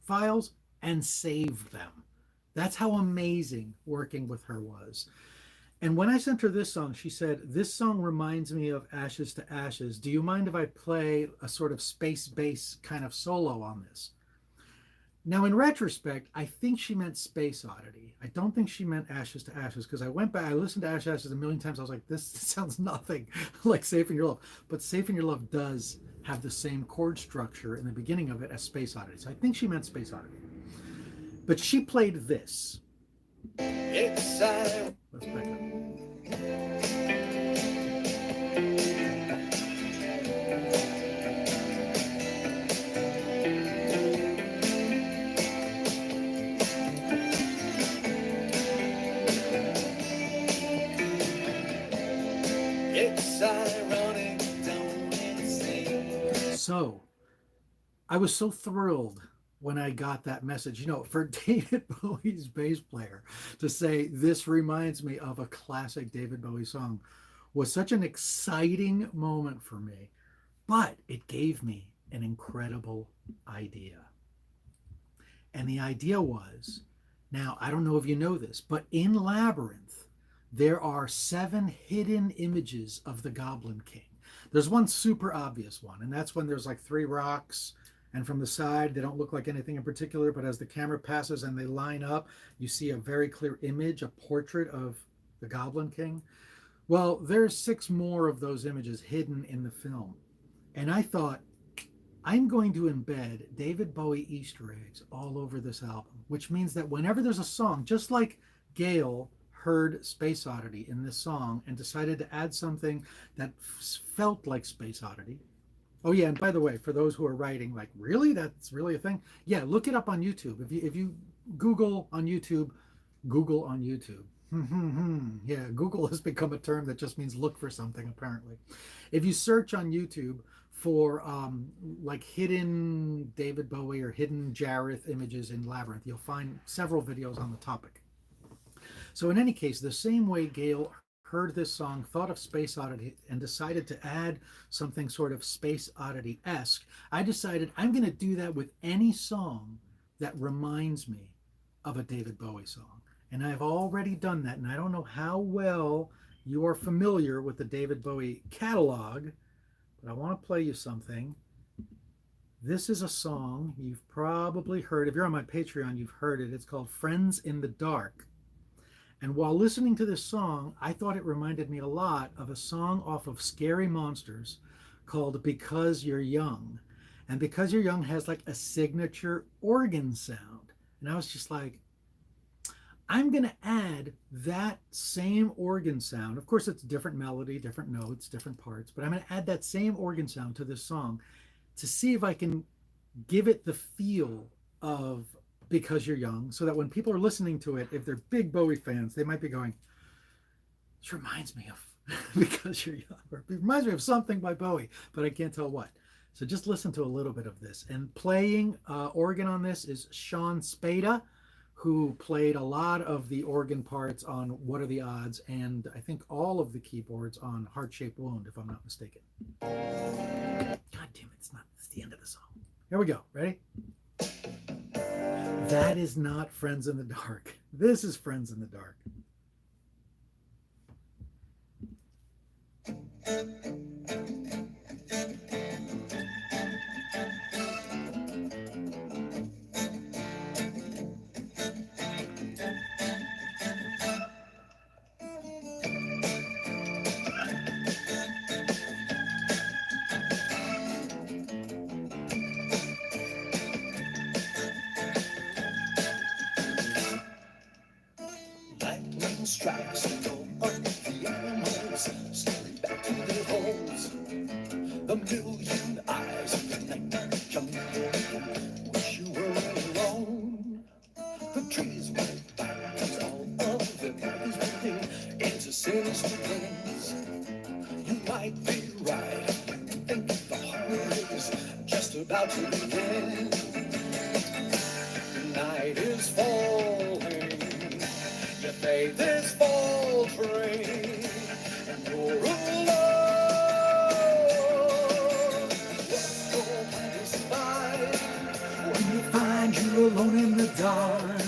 files and saved them. That's how amazing working with her was. And when I sent her this song, she said, this song reminds me of Ashes to Ashes. Do you mind if I play a sort of space bass kind of solo on this? Now, in retrospect, I think she meant Space Oddity. I don't think she meant Ashes to Ashes, because I went back, I listened to Ashes to Ashes a million times. I was like, this sounds nothing like Safe in Your Love. But Safe in Your Love does have the same chord structure in the beginning of it as Space Oddity. So I think she meant Space Oddity. But she played this. Let's back up. It's ironic, don't it seem? So I was so thrilled when I got that message, for David Bowie's bass player to say, this reminds me of a classic David Bowie song, was such an exciting moment for me. But it gave me an incredible idea. And the idea was, now, I don't know if you know this, but in Labyrinth, there are 7 hidden images of the Goblin King. There's one super obvious one, and that's when there's like 3 rocks, and from the side, they don't look like anything in particular, but as the camera passes and they line up, you see a very clear image, a portrait of the Goblin King. Well, there's 6 more of those images hidden in the film. And I thought, I'm going to embed David Bowie Easter eggs all over this album, which means that whenever there's a song, just like Gail heard Space Oddity in this song and decided to add something that felt like Space Oddity. Oh yeah, and by the way, for those who are writing, like, really? That's really a thing? Yeah, look it up on YouTube. If you Google on YouTube. Yeah, Google has become a term that just means look for something, apparently. If you search on YouTube for like hidden David Bowie or hidden Jareth images in Labyrinth, you'll find several videos on the topic. So in any case, the same way Gail heard this song, thought of Space Oddity, and decided to add something sort of Space Oddity-esque, I decided I'm going to do that with any song that reminds me of a David Bowie song. And I've already done that, and I don't know how well you are familiar with the David Bowie catalog, but I want to play you something. This is a song you've probably heard. If you're on my Patreon, you've heard it. It's called Friends in the Dark. And while listening to this song, I thought it reminded me a lot of a song off of Scary Monsters called Because You're Young. And Because You're Young has like a signature organ sound. And I was just like, I'm going to add that same organ sound. Of course, it's different melody, different notes, different parts, but I'm going to add that same organ sound to this song to see if I can give it the feel of Because You're Young, so that when people are listening to it, if they're big Bowie fans, they might be going, this reminds me of Because You're Young, or it reminds me of something by Bowie, but I can't tell what. So just listen to a little bit of this. And playing organ on this is Sean Spada, who played a lot of the organ parts on What Are the Odds, and I think all of the keyboards on Heart-Shaped Wound, if I'm not mistaken. God damn it, it's the end of the song. Here we go, ready? That is not Friends in the Dark. This is Friends in the Dark. Lightning strikes and go up the animals, staring back to their holes. The million eyes of the night jungle wish you were alone. The trees went back as all of their bodies moving into sinister plains. You might be right, think the horror is just about to begin. The night is falling. Your faith is faltering, and you're alone. What's your plan to survive when you find you alone in the dark?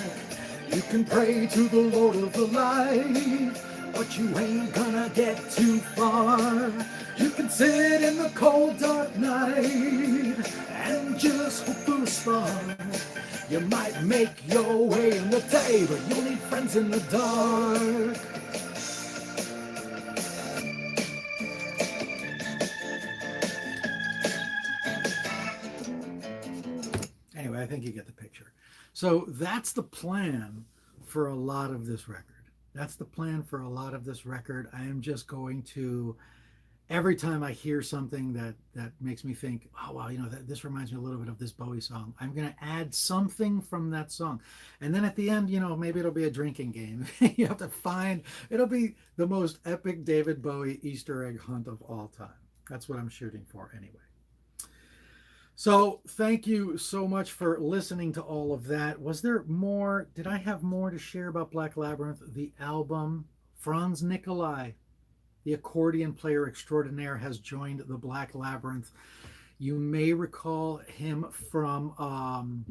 You can pray to the Lord of the light, but you ain't gonna get too far. You can sit in the cold dark night and just hope for a spark. You might make your way in the day, but you'll need friends in the dark. Anyway, I think you get the picture. So that's the plan for a lot of this record. That's the plan for a lot of this record. I am just going to, every time I hear something that makes me think, oh, wow, this reminds me a little bit of this Bowie song, I'm going to add something from that song. And then at the end, maybe it'll be a drinking game. You have to find, it'll be the most epic David Bowie Easter egg hunt of all time. That's what I'm shooting for anyway. So thank you so much for listening to all of that. Was there more? Did I have more to share about Black Labyrinth, the album? Franz Nicolai, the accordion player extraordinaire, has joined the Black Labyrinth. You may recall him from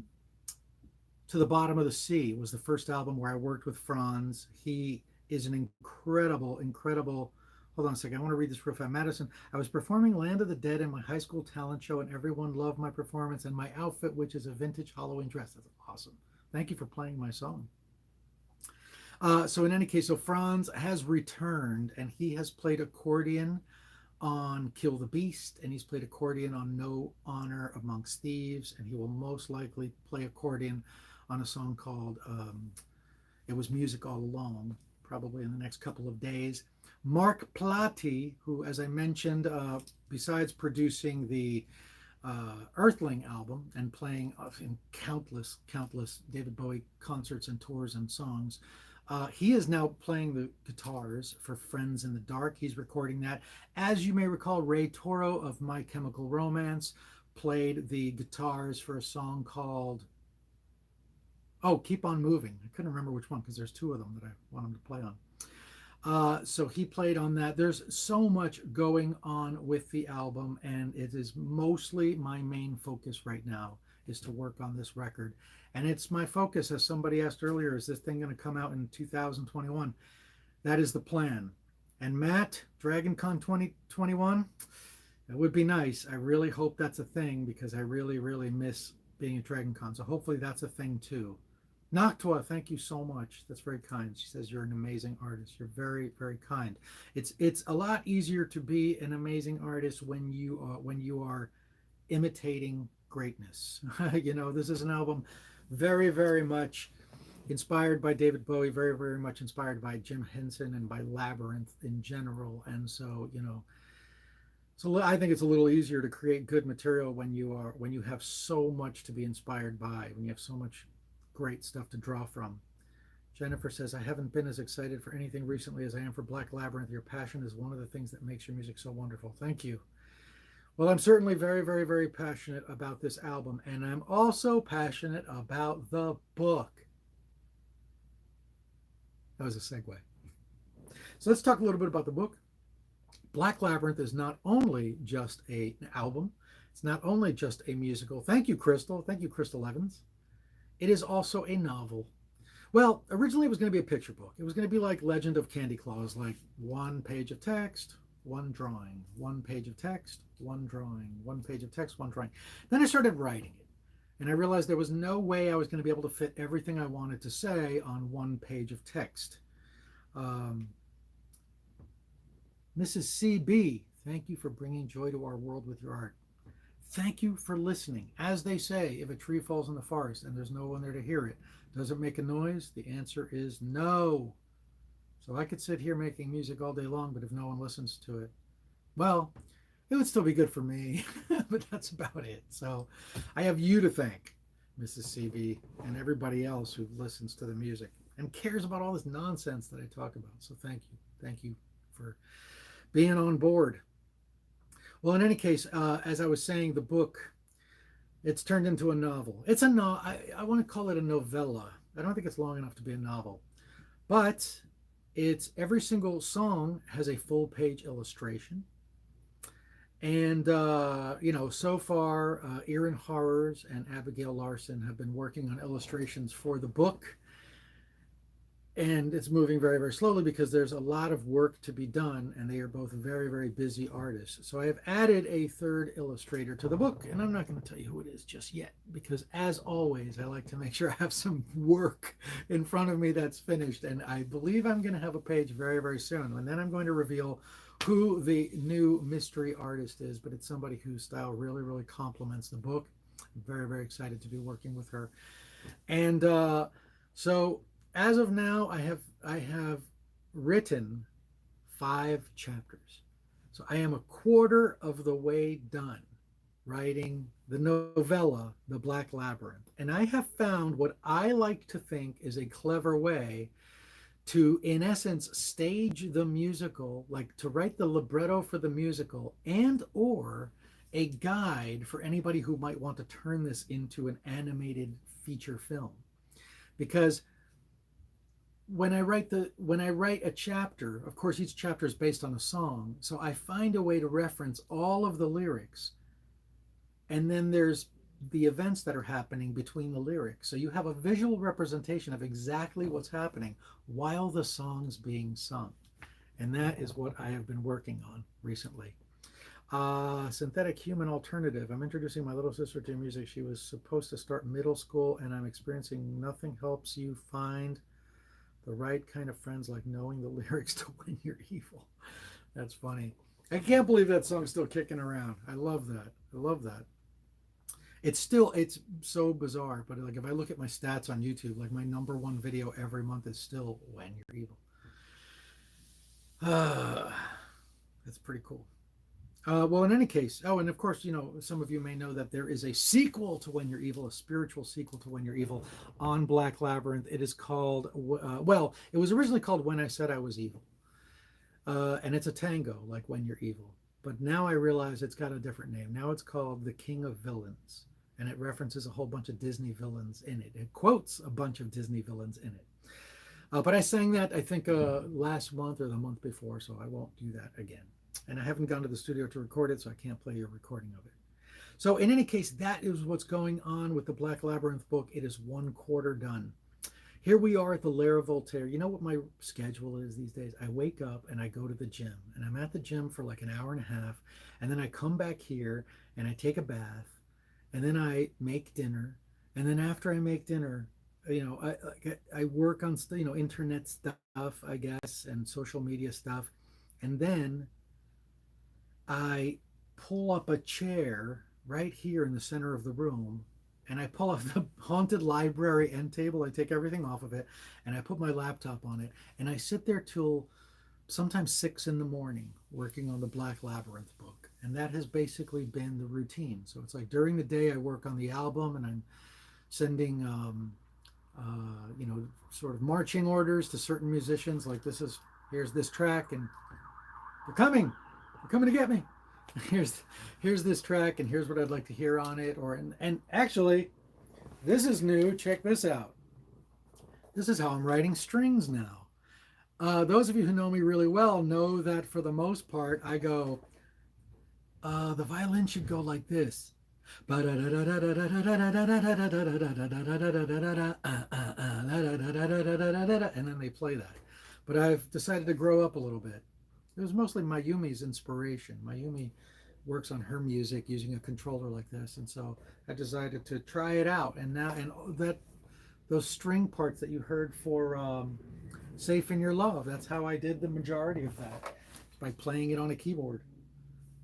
To the Bottom of the Sea. It was the first album where I worked with Franz. He is an incredible, hold on a second, I want to read this real fast. Madison, I was performing Land of the Dead in my high school talent show, and everyone loved my performance and my outfit, which is a vintage Halloween dress. That's awesome. Thank you for playing my song. So in any case, so Franz has returned, and he has played accordion on Kill the Beast, and he's played accordion on No Honor Amongst Thieves, and he will most likely play accordion on a song called It Was Music All Along, probably in the next couple of days. Mark Plati, who, as I mentioned, besides producing the Earthling album and playing in countless David Bowie concerts and tours and songs, he is now playing the guitars for Friends in the Dark. He's recording that. As you may recall, Ray Toro of My Chemical Romance played the guitars for a song called, Keep On Moving. I couldn't remember which one because there's two of them that I want him to play on. So he played on that. There's so much going on with the album, and it is mostly my main focus right now is to work on this record. And it's my focus, as somebody asked earlier, is this thing going to come out in 2021? That is the plan. And Matt, DragonCon 2021, that would be nice. I really hope that's a thing because I really miss being at DragonCon. So hopefully that's a thing too. Noctua, thank you so much. That's very kind. She says you're an amazing artist. You're very kind. It's a lot easier to be an amazing artist when you are imitating greatness. This is an album very much inspired by David Bowie, very much inspired by Jim Henson and by Labyrinth in general. And so, so I think it's a little easier to create good material when you have so much to be inspired by, when you have so much great stuff to draw from. Jennifer says, I haven't been as excited for anything recently as I am for Black Labyrinth. Your passion is one of the things that makes your music so wonderful. Thank you. Well, I'm certainly very passionate about this album, and I'm also passionate about the book. That was a segue. So let's talk a little bit about the book. Black Labyrinth is not only just an album, it's not only just a musical. Thank you, Crystal. Thank you, Crystal Evans. It is also a novel. Well, originally it was going to be a picture book. It was going to be like Legend of Candy Claus, like one page of text, one drawing, one page of text, one drawing, one page of text, one drawing. Then I started writing it, and I realized there was no way I was going to be able to fit everything I wanted to say on one page of text. Um, Mrs. CB, thank you for bringing joy to our world with your art. Thank you for listening. As they say, if a tree falls in the forest and there's no one there to hear it, does it make a noise? The answer is no. So I could sit here making music all day long, but if no one listens to it, well, it would still be good for me, but that's about it. So I have you to thank, Mrs. CB, and everybody else who listens to the music and cares about all this nonsense that I talk about. So thank you. Thank you for being on board. Well, in any case, as I was saying, the book, it's turned into a novel. It's a no. I want to call it a novella. I don't think it's long enough to be a novel, but it's every single song has a full page illustration. And so far, Erin Horrors and Abigail Larson have been working on illustrations for the book, and it's moving very, very slowly because there's a lot of work to be done, and they are both very, very busy artists. So I have added a third illustrator to the book, and I'm not going to tell you who it is just yet, because as always, I like to make sure I have some work in front of me that's finished, and I believe I'm going to have a page very, very soon, and then I'm going to reveal who the new mystery artist is, but it's somebody whose style really, really complements the book. I'm very, very excited to be working with her. And so as of now, I have written 5 chapters. So I am a quarter of the way done writing the novella, The Black Labyrinth. And I have found what I like to think is a clever way to, in essence, stage the musical, like to write the libretto for the musical, and or a guide for anybody who might want to turn this into an animated feature film. Because when I write a chapter, of course each chapter is based on a song, so I find a way to reference all of the lyrics, and then there's the events that are happening between the lyrics. So you have a visual representation of exactly what's happening while the song's being sung. And that is what I have been working on recently. Synthetic Human Alternative. I'm introducing my little sister to music. She was supposed to start middle school, and I'm experiencing nothing helps you find the right kind of friends like knowing the lyrics to When You're Evil. That's funny. I can't believe that song's still kicking around. I love that. I love that. It's so bizarre, but like if I look at my stats on YouTube, like my #1 video every month is still When You're Evil. That's pretty cool. Well, in any case, oh, and of course, some of you may know that there is a sequel to When You're Evil, a spiritual sequel to When You're Evil on Black Labyrinth. It is called, well, it was originally called When I Said I Was Evil. And it's a tango, like When You're Evil. But now I realize it's got a different name. Now it's called The King of Villains. And it references a whole bunch of Disney villains in it. It quotes a bunch of Disney villains in it. But I sang that, I think, last month or the month before, so I won't do that again. And I haven't gone to the studio to record it, so I can't play your recording of it. So in any case, that is what's going on with the Black Labyrinth book. It is 1/4 done. Here we are at the Lair of Voltaire. You know what my schedule is these days? I wake up and I go to the gym, and I'm at the gym for like an hour and a half, and then I come back here and I take a bath, and then I make dinner, and then after I make dinner, I work on internet stuff, I guess, and social media stuff, and then I pull up a chair right here in the center of the room, and I pull off the haunted library end table. I take everything off of it, and I put my laptop on it, and I sit there till sometimes 6 in the morning working on the Black Labyrinth book. And that has basically been the routine. So it's like during the day I work on the album, and I'm sending sort of marching orders to certain musicians, like here's this track, and they're coming to get me. Here's this track, and here's what I'd like to hear on it. And actually, this is new. Check this out. This is how I'm writing strings now. Those of you who know me really well know that for the most part, I go, the violin should go like this. And then they play that. But I've decided to grow up a little bit. It was mostly Mayumi's inspiration. Mayumi works on her music using a controller like this, and so I decided to try it out. And now, and that those string parts that you heard for "Safe in Your Love," that's how I did the majority of that, by playing it on a keyboard.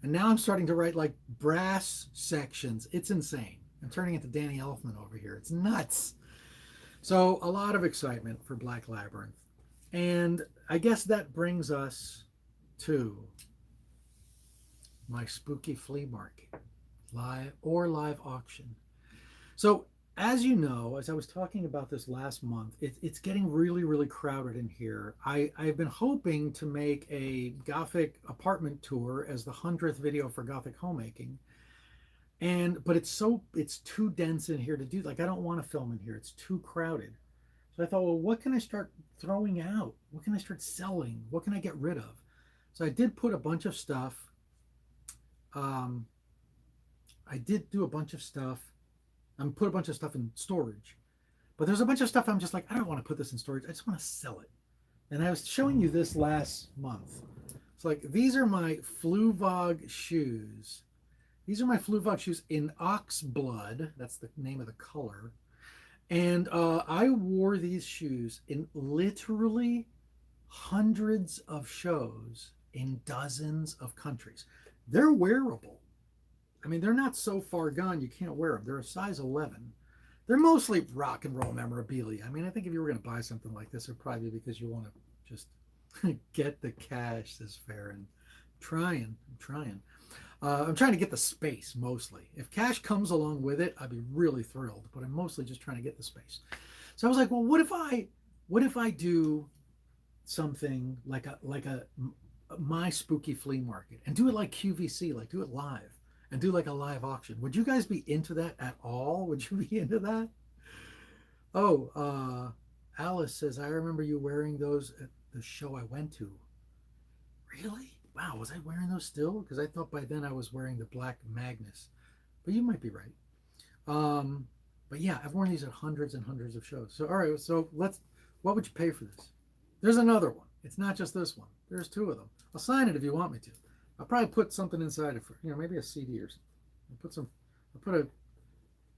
And now I'm starting to write like brass sections. It's insane. I'm turning into Danny Elfman over here. It's nuts. So a lot of excitement for Black Labyrinth. And I guess that brings us to my spooky flea market, live auction. So as you know, as I was talking about this last month, it's getting really, really crowded in here. I've been hoping to make a Gothic apartment tour as the 100th video for Gothic Homemaking. But it's too dense in here to do. Like, I don't want to film in here. It's too crowded. So I thought, well, what can I start throwing out? What can I start selling? What can I get rid of? So I did put a bunch of stuff. I did do a bunch of stuff. Put a bunch of stuff in storage. But there's a bunch of stuff I'm just like, I don't want to put this in storage. I just want to sell it. And I was showing you this last month. It's like, these are my Fluvog shoes. These are my Fluvog shoes in ox blood. That's the name of the color. And I wore these shoes in literally hundreds of shows in dozens of countries. They're wearable. I mean, they're not so far gone you can't wear them. They're a size 11. They're mostly rock and roll memorabilia. I mean, I think if you were going to buy something like this, it would probably be because you want to just get the cash, says Farron. I'm trying. I'm trying to get the space mostly. If cash comes along with it, I'd be really thrilled. But I'm mostly just trying to get the space. So I was like, well, what if I do something like a my spooky flea market and do it like QVC, like do it live and do like a live auction? Would you guys be into that at all? Would you be into that? Oh, Alice says, I remember you wearing those at the show I went to. Really? Wow, was I wearing those still? Because I thought by then I was wearing the black Magnus. But you might be right. But yeah, I've worn these at hundreds and hundreds of shows. So all right, so what would you pay for this? There's another one. It's not just this one. There's two of them. I'll sign it if you want me to. I'll probably put something inside it for, maybe a CD or something. I'll put a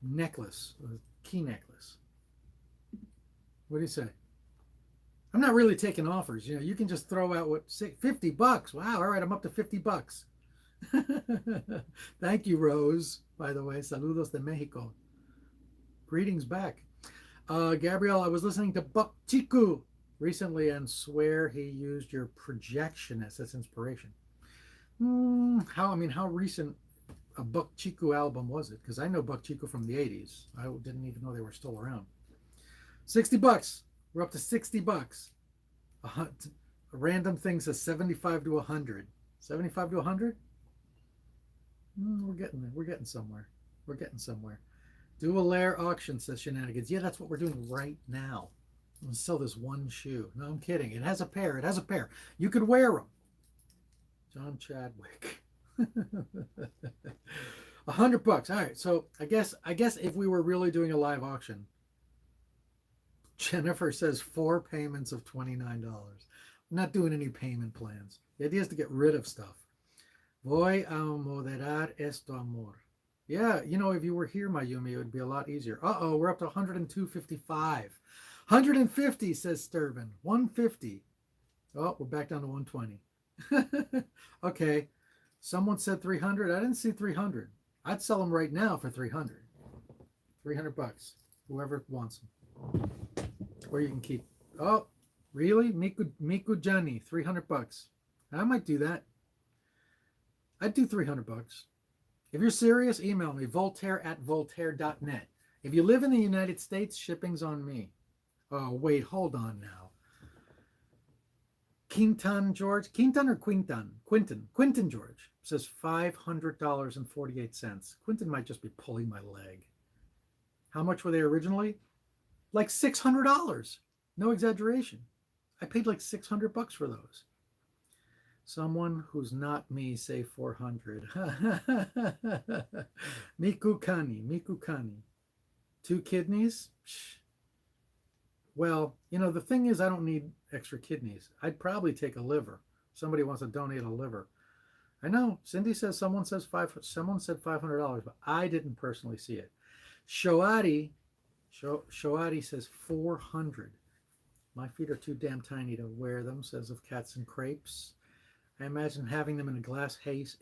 necklace, a key necklace. What do you say? I'm not really taking offers. You can just throw out $50. Wow. All right. I'm up to $50. Thank you, Rose, by the way. Saludos de Mexico. Greetings back. Gabrielle, I was listening to Buck Chiku recently and swear he used your projectionist as inspiration. How recent a Buck Chiku album was it? Because I know Buck Chiku from the 80s. I didn't even know they were still around. $60. We're up to $60. A random thing says 75 to 100. 75 to 100? We're getting there. We're getting somewhere. Do a lair auction, says Shenanigans. Yeah, that's what we're doing right now. I'm going to sell this one shoe. No, I'm kidding. It has a pair. You could wear them. John Chadwick. $100. All right. So I guess if we were really doing a live auction, Jennifer says 4 payments of $29. I'm not doing any payment plans. The idea is to get rid of stuff. Voy a moderar esto amor. Yeah, if you were here, Mayumi, it would be a lot easier. We're up to 102.55. 150, says Sturban. 150. Oh, we're back down to 120. Okay. Someone said 300. I didn't see 300. I'd sell them right now for 300. $300. Whoever wants them. Or you can keep. Oh, really? Miku Johnny, $300. I might do that. I'd do $300. If you're serious, email me, voltaire@voltaire.net. If you live in the United States, shipping's on me. Oh, wait, hold on now. Quinton George, Quinton or Quinton? Quinton George says $500.48. Quinton might just be pulling my leg. How much were they originally? Like $600. No exaggeration. I paid like $600 for those. Someone who's not me say 400. Mikukani, Mikukani. 2 kidneys? Well, the thing is, I don't need extra kidneys. I'd probably take a liver. Somebody wants to donate a liver. I know. Cindy says someone said $500, but I didn't personally see it. Shoati says 400. My feet are too damn tiny to wear them, says of Cats and Crepes. I imagine having them in a glass case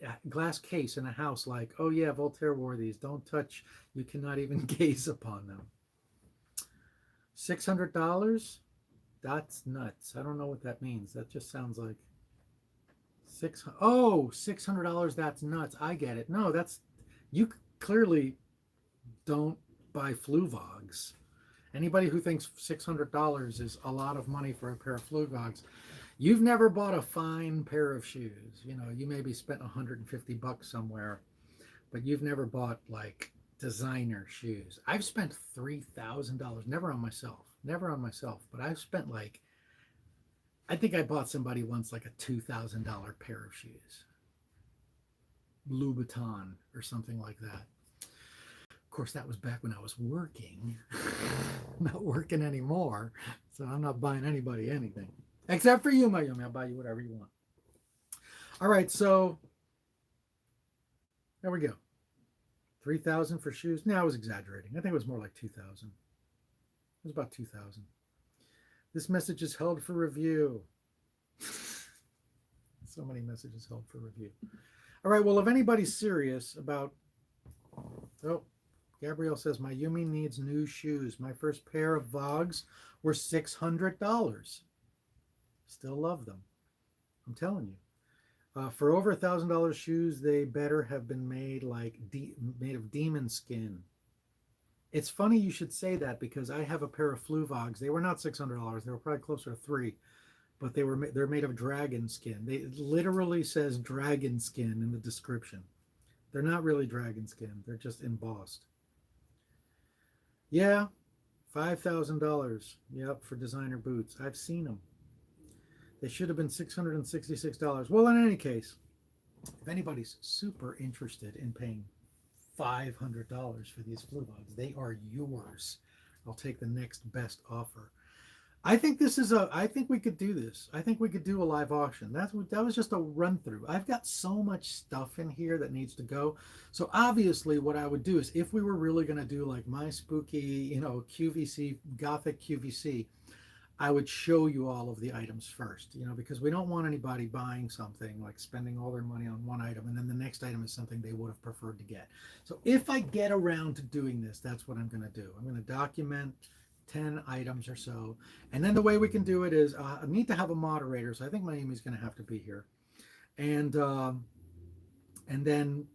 in a house like, oh yeah, Voltaire wore these. Don't touch. You cannot even gaze upon them. $600? That's nuts. I don't know what that means. That just sounds like $600. That's nuts. I get it. No, you clearly don't buy Fluvogs. Anybody who thinks $600 is a lot of money for a pair of Fluvogs, you've never bought a fine pair of shoes. You maybe spent $150 somewhere, but you've never bought like designer shoes. I've spent $3,000, never on myself, but I've spent I think I bought somebody once like a $2,000 pair of shoes. Louboutin or something like that. Of course, that was back when I was working. I'm not working anymore, so I'm not buying anybody anything. Except for you, Mayumi. I'll buy you whatever you want. All right, so there we go. 3,000 for shoes. No, I was exaggerating. I think it was more like 2,000. It was about 2,000. This message is held for review. So many messages held for review. All right, well, if anybody's serious about... Oh, Gabrielle says, my Yumi needs new shoes. My first pair of Vogs were $600. Still love them. I'm telling you. For over $1,000 shoes, they better have been made made of demon skin. It's funny you should say that because I have a pair of Fluvogs. They were not $600. They were probably closer to $300, but they're made of dragon skin. It literally says dragon skin in the description. They're not really dragon skin. They're just embossed. Yeah, $5,000. Yep, for designer boots. I've seen them. They should have been $666. Well, in any case, if anybody's super interested in paying $500 for these Fluvogs, they are yours. I'll take the next best offer. I think we could do this. I think we could do a live auction. That was just a run through. I've got so much stuff in here that needs to go. So obviously what I would do is if we were really going to do like my spooky, QVC, Gothic QVC, I would show you all of the items first, because we don't want anybody buying something, like spending all their money on one item, and then the next item is something they would have preferred to get. So if I get around to doing this, that's what I'm going to do. I'm going to document 10 items or so. And then the way we can do it is I need to have a moderator. So I think Mayumi's going to have to be here. And then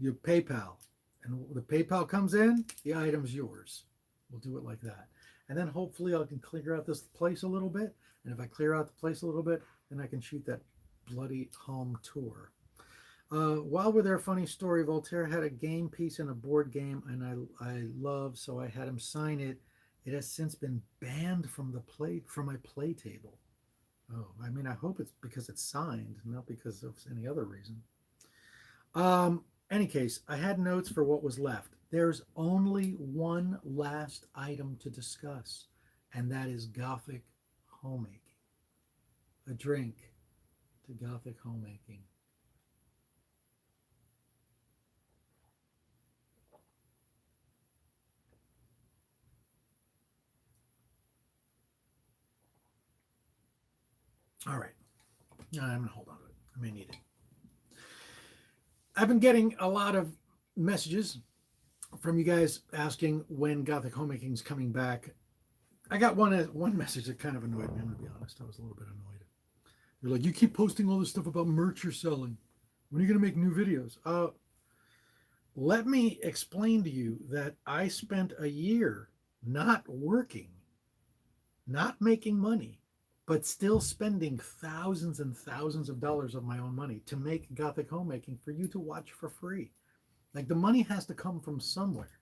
you PayPal. And the PayPal comes in, the item's yours. We'll do it like that. And then hopefully I can clear out this place a little bit. And if I clear out the place a little bit, then I can shoot that bloody home tour. While we're there, funny story, Voltaire had a game piece in a board game and I love, so I had him sign it. It has since been banned from my play table. Oh, I mean, I hope it's because it's signed, not because of any other reason. Any case, I had notes for what was left. There's only one last item to discuss, and that is Gothic homemaking. A drink to Gothic homemaking. All right. I'm going to hold on to it. I may need it. I've been getting a lot of messages from you guys asking when Gothic Homemaking is coming back. I got one message that kind of annoyed me. I'm going to be honest. I was a little bit annoyed. They're like, you keep posting all this stuff about merch you're selling. When are you going to make new videos? Let me explain to you that I spent a year not working, not making money, but still spending thousands and thousands of dollars of my own money to make Gothic Homemaking for you to watch for free. Like the money has to come from somewhere,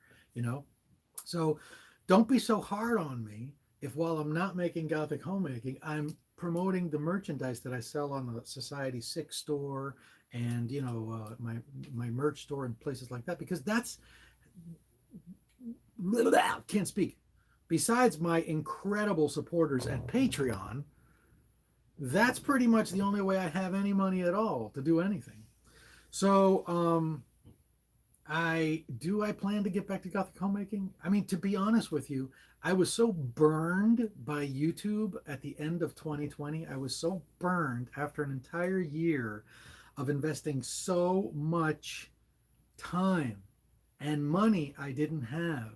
So don't be so hard on me if while I'm not making Gothic Homemaking, I'm promoting the merchandise that I sell on the Society 6 store and, my merch store and places like that, because that's, can't speak. Besides my incredible supporters at Patreon, that's pretty much the only way I have any money at all to do anything. So, I plan to get back to Gothic homemaking. I mean, to be honest with you, I was so burned by YouTube at the end of 2020. I was so burned after an entire year of investing so much time and money I didn't have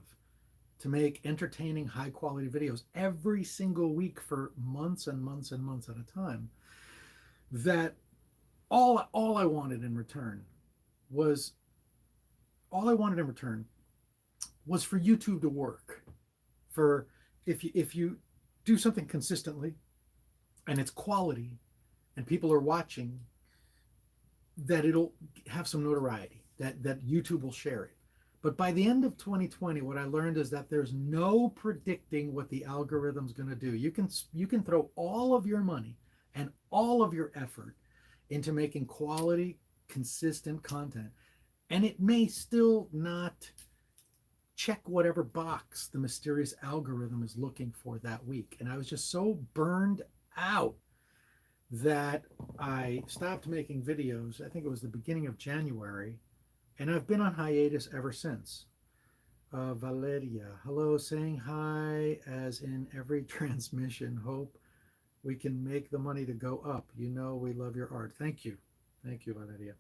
to make entertaining, high quality videos every single week for months and months and months at a time, that all I wanted in return was for YouTube to work. For if you do something consistently and it's quality and people are watching, that it'll have some notoriety, that YouTube will share it. But by the end of 2020, what I learned is that there's no predicting what the algorithm's going to do. You can throw all of your money and all of your effort into making quality, consistent content, and it may still not check whatever box the mysterious algorithm is looking for that week. And I was just so burned out that I stopped making videos. I think it was the beginning of January, and I've been on hiatus ever since. Valeria, hello, saying hi as in every transmission. Hope we can make the money to go up. You know we love your art. Thank you. Thank you, Valeria.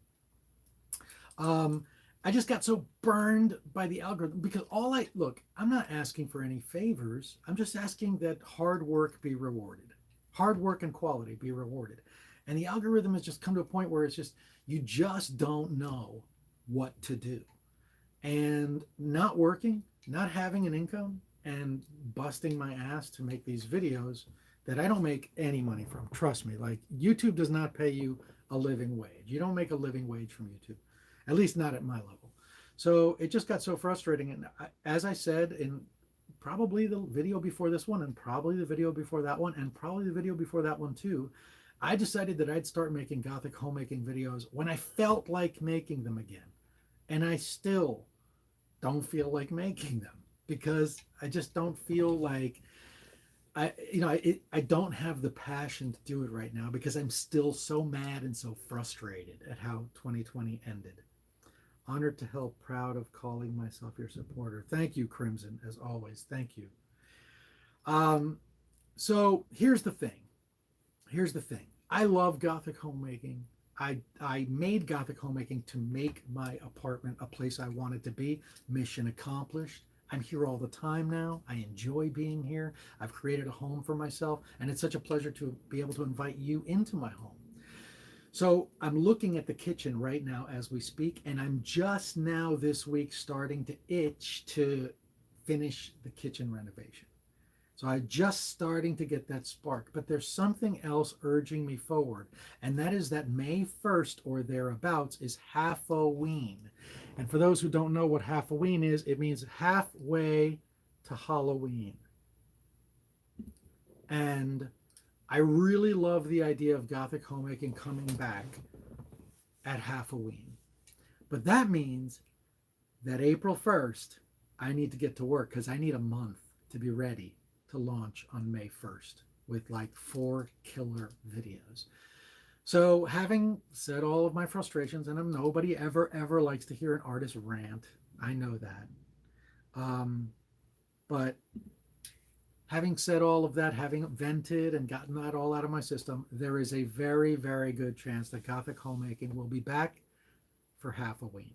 I just got so burned by the algorithm because I'm not asking for any favors. I'm just asking that hard work be rewarded. Hard work and quality be rewarded. And the algorithm has just come to a point where it's just, you just don't know what to do. And not working, not having an income, and busting my ass to make these videos that I don't make any money from. Trust me, like, YouTube does not pay you a living wage. You don't make a living wage from YouTube, at least not at my level. So it just got so frustrating. And as I said in probably the video before this one, and probably the video before that one, and probably the video before that one too, I decided that I'd start making Gothic homemaking videos when I felt like making them again. And I still don't feel like making them because I just don't feel like I don't have the passion to do it right now because I'm still so mad and so frustrated at how 2020 ended. Honored to help, proud of calling myself your supporter. Thank you, Crimson, as always. Thank you. So here's the thing. I love Gothic homemaking. I made Gothic homemaking to make my apartment a place I wanted to be. Mission accomplished. I'm here all the time now. I enjoy being here. I've created a home for myself, and it's such a pleasure to be able to invite you into my home. So I'm looking at the kitchen right now as we speak, and I'm just now this week starting to itch to finish the kitchen renovation. So I'm just starting to get that spark, but there's something else urging me forward, and that is that May 1st or thereabouts is Half-o-ween. And for those who don't know what Half-o-ween is, it means halfway to Halloween. And I really love the idea of Gothic homemaking coming back at Half-o-ween. But that means that April 1st, I need to get to work because I need a month to be ready to launch on May 1st with like 4 killer videos. So having said all of my frustrations, and nobody ever likes to hear an artist rant, I know that. But having said all of that, having vented and gotten that all out of my system, there is a very, very good chance that Gothic homemaking will be back for Half-o-ween.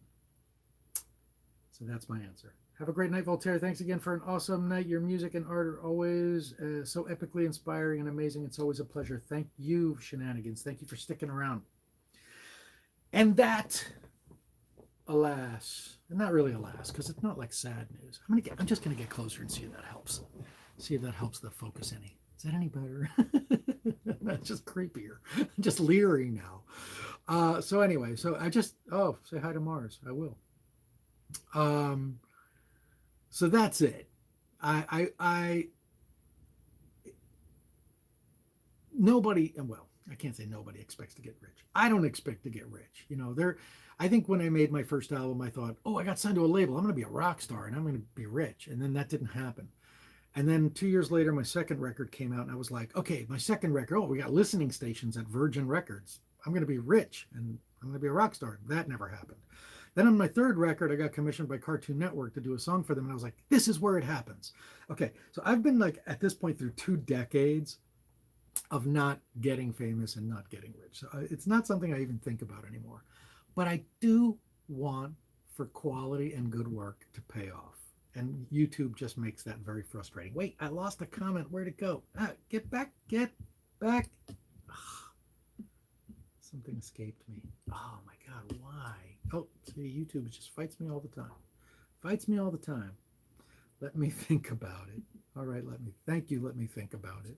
So that's my answer. Have a great night, Voltaire. Thanks again for an awesome night. Your music and art are always so epically inspiring and amazing. It's always a pleasure. Thank you, Shenanigans. Thank you for sticking around. And that, alas, and not really alas, because it's not like sad news. I'm just going to get closer and see if that helps. See if that helps the focus any. Is that any better? That's just creepier. I'm just leery now. So anyway, so say hi to Mars. I will. So that's it. nobody, well, I can't say nobody expects to get rich. I don't expect to get rich. I think when I made my first album, I thought, oh, I got signed to a label. I'm going to be a rock star and I'm going to be rich. And then that didn't happen. And then 2 years later, my second record came out, and I was like, okay, my second record, oh, we got listening stations at Virgin Records. I'm going to be rich and I'm going to be a rock star. That never happened. Then on my third record, I got commissioned by Cartoon Network to do a song for them. And I was like, this is where it happens. Okay, so I've been like at this point through 2 decades of not getting famous and not getting rich. So it's not something I even think about anymore. But I do want for quality and good work to pay off. And YouTube just makes that very frustrating. Wait, I lost a comment. Where'd it go? Get back. Something escaped me. Oh my God, why? Oh, see, YouTube just fights me all the time. Let me think about it. All right, thank you. Let me think about it.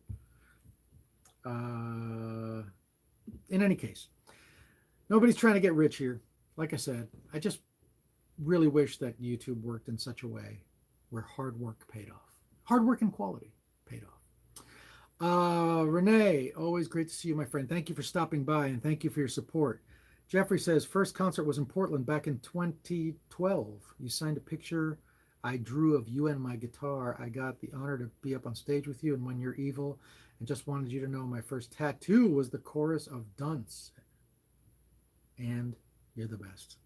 In any case, nobody's trying to get rich here. Like I said, I just really wish that YouTube worked in such a way where hard work paid off. Hard work and quality paid off. Renee, always great to see you, my friend. Thank you for stopping by and thank you for your support. Jeffrey says, first concert was in Portland back in 2012. You signed a picture I drew of you and my guitar. I got the honor to be up on stage with you and When You're Evil, and just wanted you to know my first tattoo was the chorus of Dunce. And you're the best.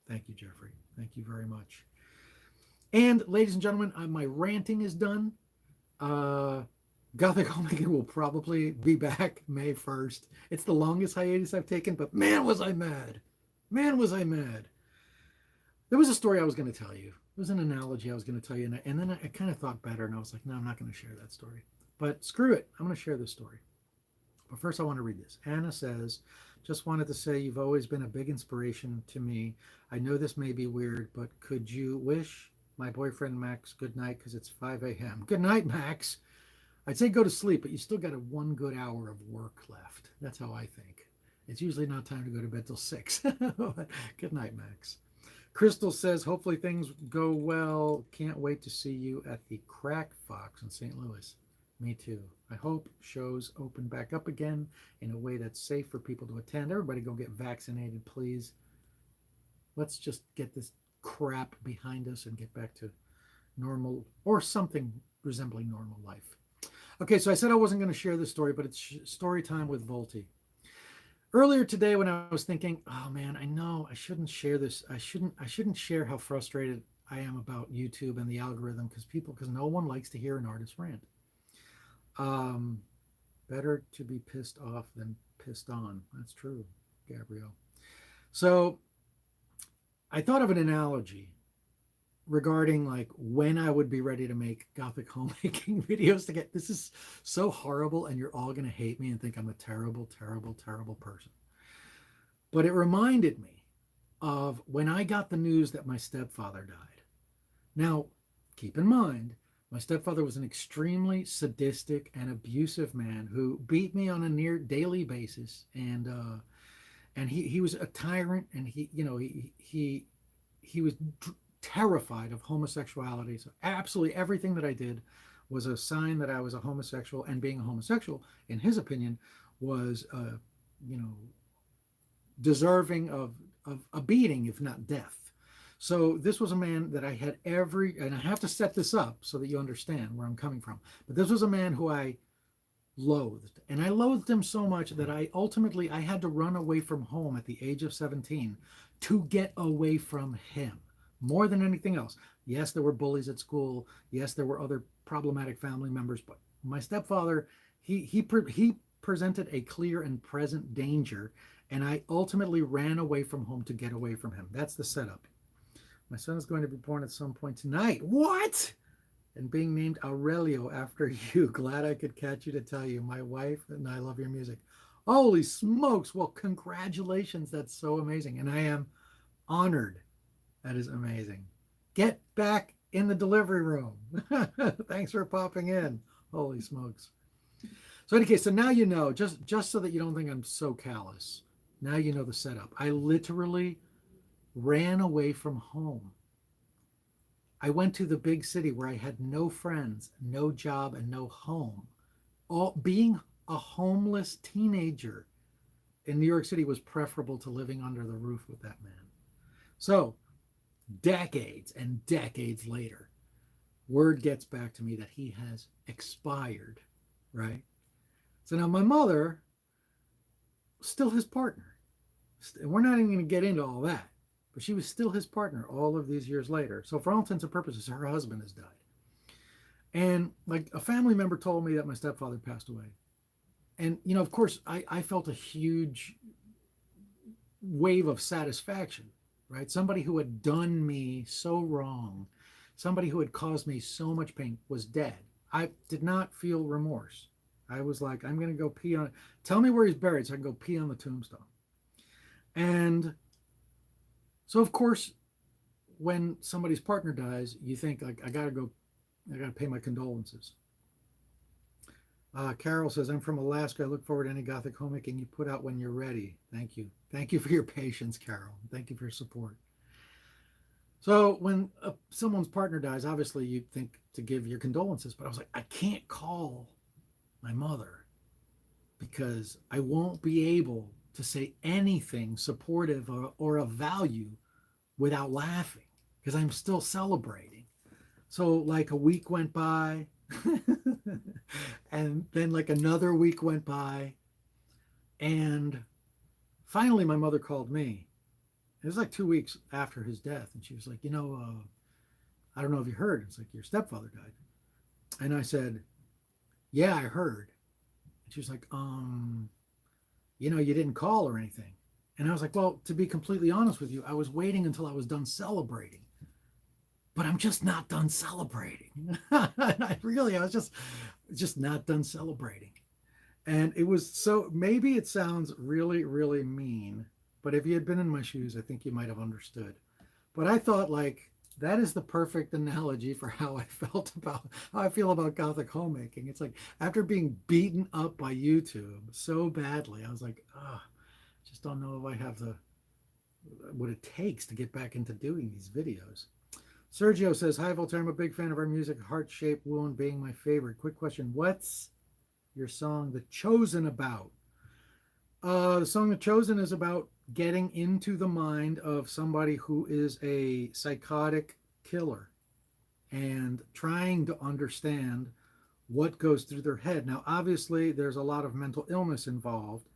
Thank you, Jeffrey. Thank you very much. And ladies and gentlemen, my ranting is done. Gothic Homemaking will probably be back May 1st. It's the longest hiatus I've taken, but man, was I mad. Man, was I mad. There was a story I was going to tell you. It was an analogy I was going to tell you. And then I kind of thought better, and I was like, no, I'm not going to share that story. But screw it. I'm going to share this story. But first, I want to read this. Anna says, just wanted to say you've always been a big inspiration to me. I know this may be weird, but could you wish my boyfriend Max good night because it's 5 a.m. Good night, Max. I'd say go to sleep, but you still got one good hour of work left. That's how I think. It's usually not time to go to bed till 6. Good night, Max. Crystal says, hopefully things go well. Can't wait to see you at the Crack Fox in St. Louis. Me too. I hope shows open back up again in a way that's safe for people to attend. Everybody go get vaccinated, please. Let's just get this crap behind us and get back to normal or something resembling normal life. Okay, so I said I wasn't going to share this story, but it's story time with Volty. Earlier today when I was thinking, oh man, I know I shouldn't share this. I shouldn't share how frustrated I am about YouTube and the algorithm because no one likes to hear an artist rant. Better to be pissed off than pissed on. That's true, Gabrielle. So I thought of an analogy regarding like when I would be ready to make Gothic Homemaking videos to get, this is so horrible and you're all going to hate me and think I'm a terrible, terrible, terrible person. But it reminded me of when I got the news that my stepfather died. Now, keep in mind, my stepfather was an extremely sadistic and abusive man who beat me on a near daily basis, and he was a tyrant, and he was terrified of homosexuality. So absolutely everything that I did was a sign that I was a homosexual, and being a homosexual, in his opinion, was deserving of a beating, if not death. So this was a man that I had and I have to set this up so that you understand where I'm coming from. But this was a man who I loathed. And I loathed him so much that I had to run away from home at the age of 17 to get away from him more than anything else. Yes, there were bullies at school. Yes, there were other problematic family members. But my stepfather, he presented a clear and present danger. And I ultimately ran away from home to get away from him. That's the setup. My son is going to be born at some point tonight. What? And being named Aurelio after you. Glad I could catch you to tell you. My wife and I love your music. Holy smokes. Well, congratulations. That's so amazing. And I am honored. That is amazing. Get back in the delivery room. Thanks for popping in. Holy smokes. So in any case, so now you know, just so that you don't think I'm so callous, now you know the setup. I literally ran away from home. I went to the big city where I had no friends, no job, and no home. Being a homeless teenager in New York City was preferable to living under the roof with that man. So, decades and decades later, word gets back to me that he has expired, right? So now my mother, still his partner. We're not even going to get into all that, but she was still his partner all of these years later. So for all intents and purposes, her husband has died. And like a family member told me that my stepfather passed away. And, you know, of course, I felt a huge wave of satisfaction, right? Somebody who had done me so wrong, somebody who had caused me so much pain was dead. I did not feel remorse. I was like, I'm going to go pee on, tell me where he's buried so I can go pee on the tombstone. And so, of course, when somebody's partner dies, you think, like, I got to pay my condolences. Carol says, I'm from Alaska. I look forward to any Gothic homemaking you put out when you're ready. Thank you. Thank you for your patience, Carol. Thank you for your support. So when someone's partner dies, obviously you think to give your condolences, but I was like, I can't call my mother because I won't be able to say anything supportive or of value without laughing because I'm still celebrating. So like a week went by and then like another week went by, and finally my mother called me. It was like 2 weeks after his death, and she was like, I don't know if you heard. It's like, your stepfather died. And I said, yeah, I heard. And she was like, you didn't call or anything. And I was like, well, to be completely honest with you, I was waiting until I was done celebrating. But I'm just not done celebrating. I was just not done celebrating. And it was so, maybe it sounds really, really mean, but if you had been in my shoes, I think you might have understood. But I thought, like, that is the perfect analogy for how I feel about Gothic homemaking. It's like after being beaten up by YouTube so badly, I was like, just don't know if I have what it takes to get back into doing these videos. Sergio says, hi, Voltaire. I'm a big fan of our music, Heart-Shaped Wound being my favorite. Quick question. What's your song, The Chosen, about? The song The Chosen is about getting into the mind of somebody who is a psychotic killer and trying to understand what goes through their head. Now, obviously, there's a lot of mental illness involved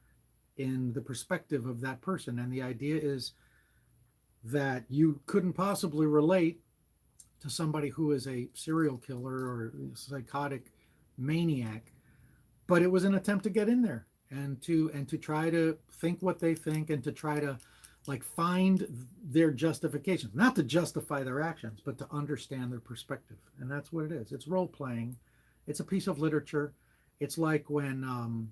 in the perspective of that person. And the idea is that you couldn't possibly relate to somebody who is a serial killer or a psychotic maniac, but it was an attempt to get in there and to try to think what they think and to try to like find their justifications, not to justify their actions, but to understand their perspective. And that's what it is. It's role playing. It's a piece of literature. It's like when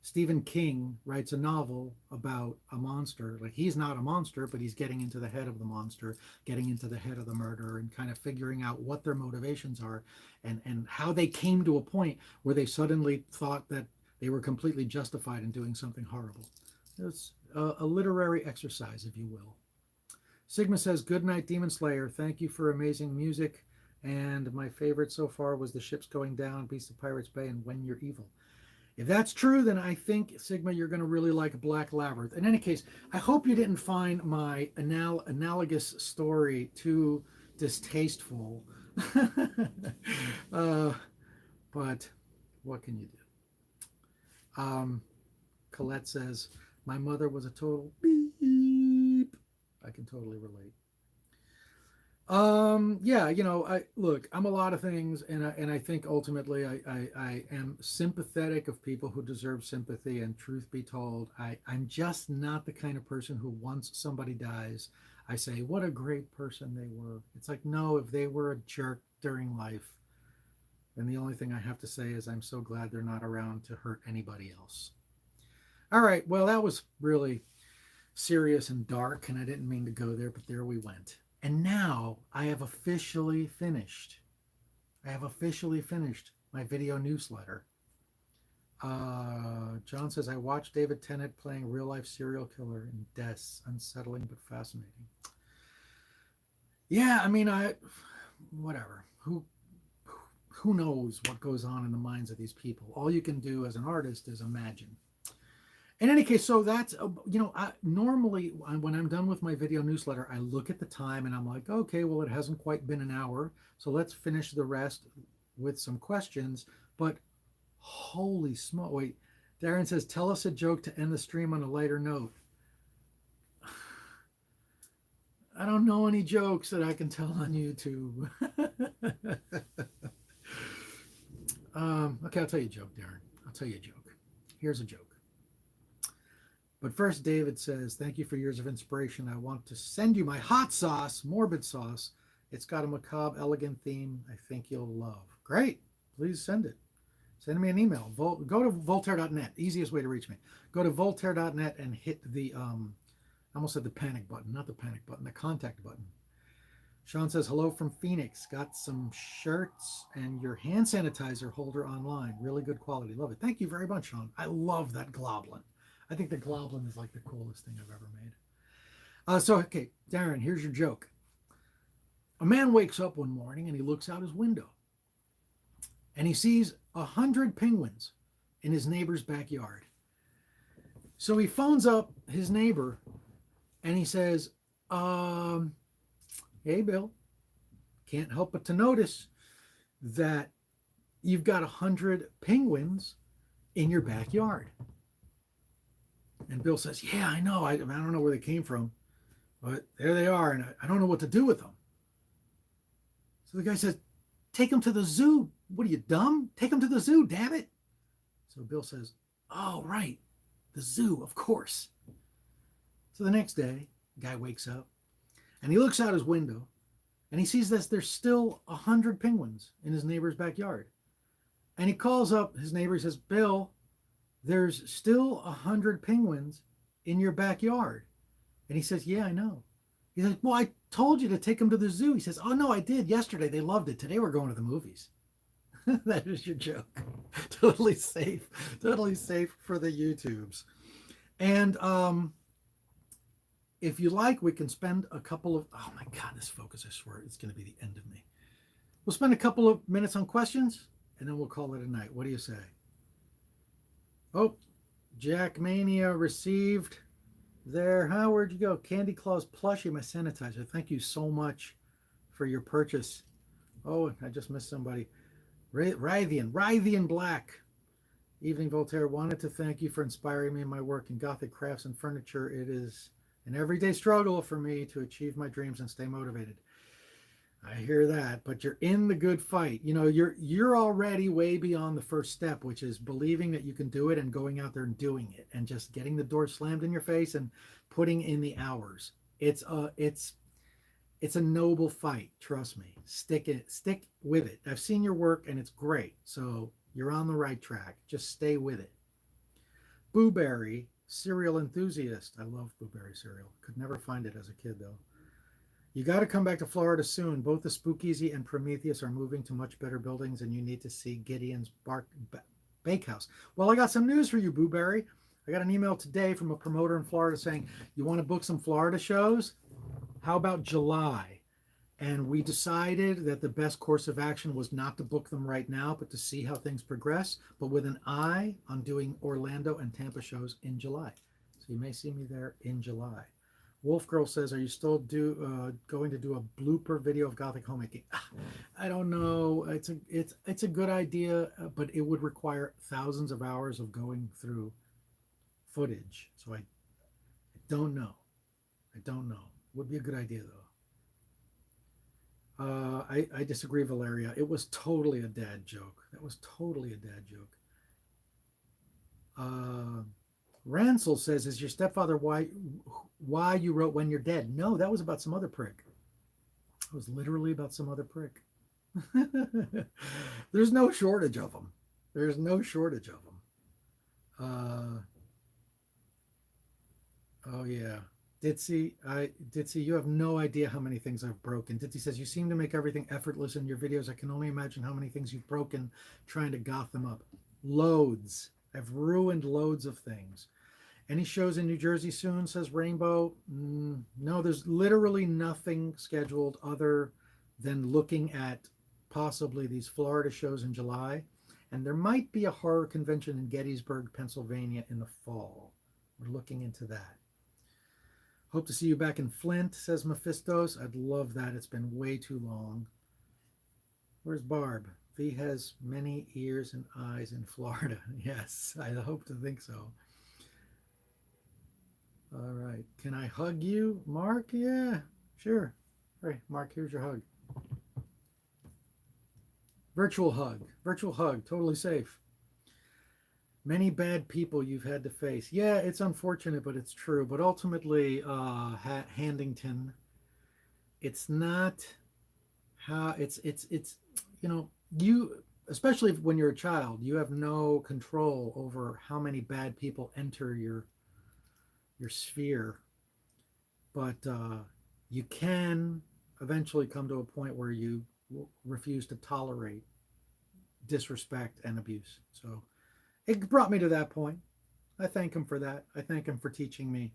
Stephen King writes a novel about a monster. Like, he's not a monster, but he's getting into the head of the monster, getting into the head of the murderer, and kind of figuring out what their motivations are and how they came to a point where they suddenly thought that they were completely justified in doing something horrible. It's a literary exercise, if you will. Sigma says, good night, Demon Slayer. Thank you for amazing music. And my favorite so far was The Ship's Going Down, Beast of Pirates Bay, and When You're Evil. If that's true, then I think, Sigma, you're going to really like Black Labyrinth. In any case, I hope you didn't find my analogous story too distasteful. But what can you do? Colette says, my mother was a total beep. I can totally relate. Yeah, I'm a lot of things, and I think ultimately I am sympathetic of people who deserve sympathy, and truth be told, I'm just not the kind of person who, once somebody dies, I say, what a great person they were. It's like, no, if they were a jerk during life, then the only thing I have to say is I'm so glad they're not around to hurt anybody else. All right, well, that was really serious and dark, and I didn't mean to go there, but there we went. And now I have officially finished. My video newsletter. John says, I watched David Tennant playing real-life serial killer in Deaths. Unsettling but fascinating. Yeah, I mean, whatever. who knows what goes on in the minds of these people. All you can do as an artist is imagine. In any case, so that's, normally when I'm done with my video newsletter, I look at the time and I'm like, okay, well, it hasn't quite been an hour. So let's finish the rest with some questions. But holy smoke. Wait, Darren says, tell us a joke to end the stream on a lighter note. I don't know any jokes that I can tell on YouTube. Okay, I'll tell you a joke, Darren. I'll tell you a joke. Here's a joke. But first, David says, thank you for years of inspiration. I want to send you my hot sauce, morbid sauce. It's got a macabre, elegant theme I think you'll love. Great. Please send it. Send me an email. Go to voltaire.net. Easiest way to reach me. Go to voltaire.net and hit the, I almost said the panic button, not the panic button, the contact button. Sean says, hello from Phoenix. Got some shirts and your hand sanitizer holder online. Really good quality. Love it. Thank you very much, Sean. I love that Globlin. I think the Globlin is like the coolest thing I've ever made. Okay, Darren, here's your joke. A man wakes up one morning and he looks out his window and he sees 100 penguins in his neighbor's backyard. So he phones up his neighbor and he says, hey, Bill, can't help but to notice that you've got 100 penguins in your backyard. And Bill says, yeah, I know. I don't know where they came from, but there they are, and I don't know what to do with them. So the guy says, take them to the zoo. What are you, dumb? Take them to the zoo, damn it. So Bill says, oh, right, the zoo, of course. So the next day, the guy wakes up, and he looks out his window, and he sees that there's still 100 penguins in his neighbor's backyard. And he calls up his neighbor. He says, Bill, there's still 100 penguins in your backyard. And he says, yeah, I know. He's like, well, I told you to take them to the zoo. He says, oh, no, I did yesterday. They loved it. Today we're going to the movies. That is your joke. Totally safe for the YouTubes. And if you like, we can spend a couple of, oh my God, this focus, I swear, it's going to be the end of me. We'll spend a couple of minutes on questions and then we'll call it a night. What do you say? Oh, Jack Mania received there. Where'd you go? Candy Claus plushie, my sanitizer. Thank you so much for your purchase. Oh, I just missed somebody. Rythian Black. Evening Voltaire, wanted to thank you for inspiring me in my work in Gothic crafts and furniture. It is an everyday struggle for me to achieve my dreams and stay motivated. I hear that, but you're in the good fight. You know, you're already way beyond the first step, which is believing that you can do it and going out there and doing it and just getting the door slammed in your face and putting in the hours. It's a noble fight. Trust me. Stick with it. I've seen your work and it's great. So you're on the right track. Just stay with it. Booberry, cereal enthusiast. I love Booberry cereal. Could never find it as a kid though. You got to come back to Florida soon. Both the Spookeasy and Prometheus are moving to much better buildings, and you need to see Gideon's Bakehouse. Well, I got some news for you, Booberry. I got an email today from a promoter in Florida saying, you want to book some Florida shows? How about July? And we decided that the best course of action was not to book them right now, but to see how things progress, but with an eye on doing Orlando and Tampa shows in July. So you may see me there in July. Wolf Girl says, are you still going to do a blooper video of Gothic homemaking? I don't know. It's a good idea, but it would require thousands of hours of going through footage. So I don't know. Would be a good idea though. I disagree, Valeria. It was totally a dad joke. That was totally a dad joke. Ransel says, is your stepfather why you wrote When You're Dead? No, that was about some other prick. It was literally about some other prick. There's no shortage of them. There's no shortage of them. Oh yeah. Ditzy, you have no idea how many things I've broken. Ditzy says, you seem to make everything effortless in your videos. I can only imagine how many things you've broken trying to goth them up. Loads. I've ruined loads of things. Any shows in New Jersey soon, says Rainbow? No, there's literally nothing scheduled other than looking at possibly these Florida shows in July, and there might be a horror convention in Gettysburg, Pennsylvania in the fall. We're looking into that. Hope to see you back in Flint, says Mephistos. I'd love that. It's been way too long. Where's Barb? V has many ears and eyes in Florida. Yes, I hope to think so. All right. Can I hug you, Mark? Yeah, sure. All right, Mark, here's your hug. Virtual hug. Virtual hug. Totally safe. Many bad people you've had to face. Yeah, it's unfortunate, but it's true. But ultimately, Handington, it's not how it's you know, you, especially when you're a child, you have no control over how many bad people enter your sphere, but you can eventually come to a point where you refuse to tolerate disrespect and abuse. So it brought me to that point. I thank him for that. I thank him for teaching me,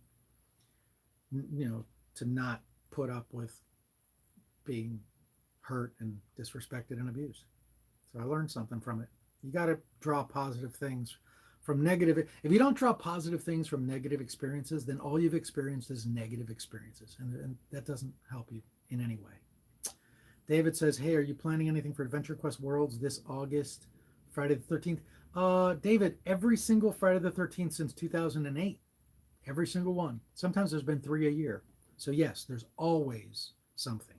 to not put up with being hurt and disrespected and abused. So I learned something from it. You got to draw positive things from negative. If you don't draw positive things from negative experiences, then all you've experienced is negative experiences, and that doesn't help you in any way. David says, hey, are you planning anything for Adventure Quest Worlds this August, Friday the 13th? David, every single Friday the 13th since 2008. Every single one. Sometimes there's been 3 a year. So yes, there's always something.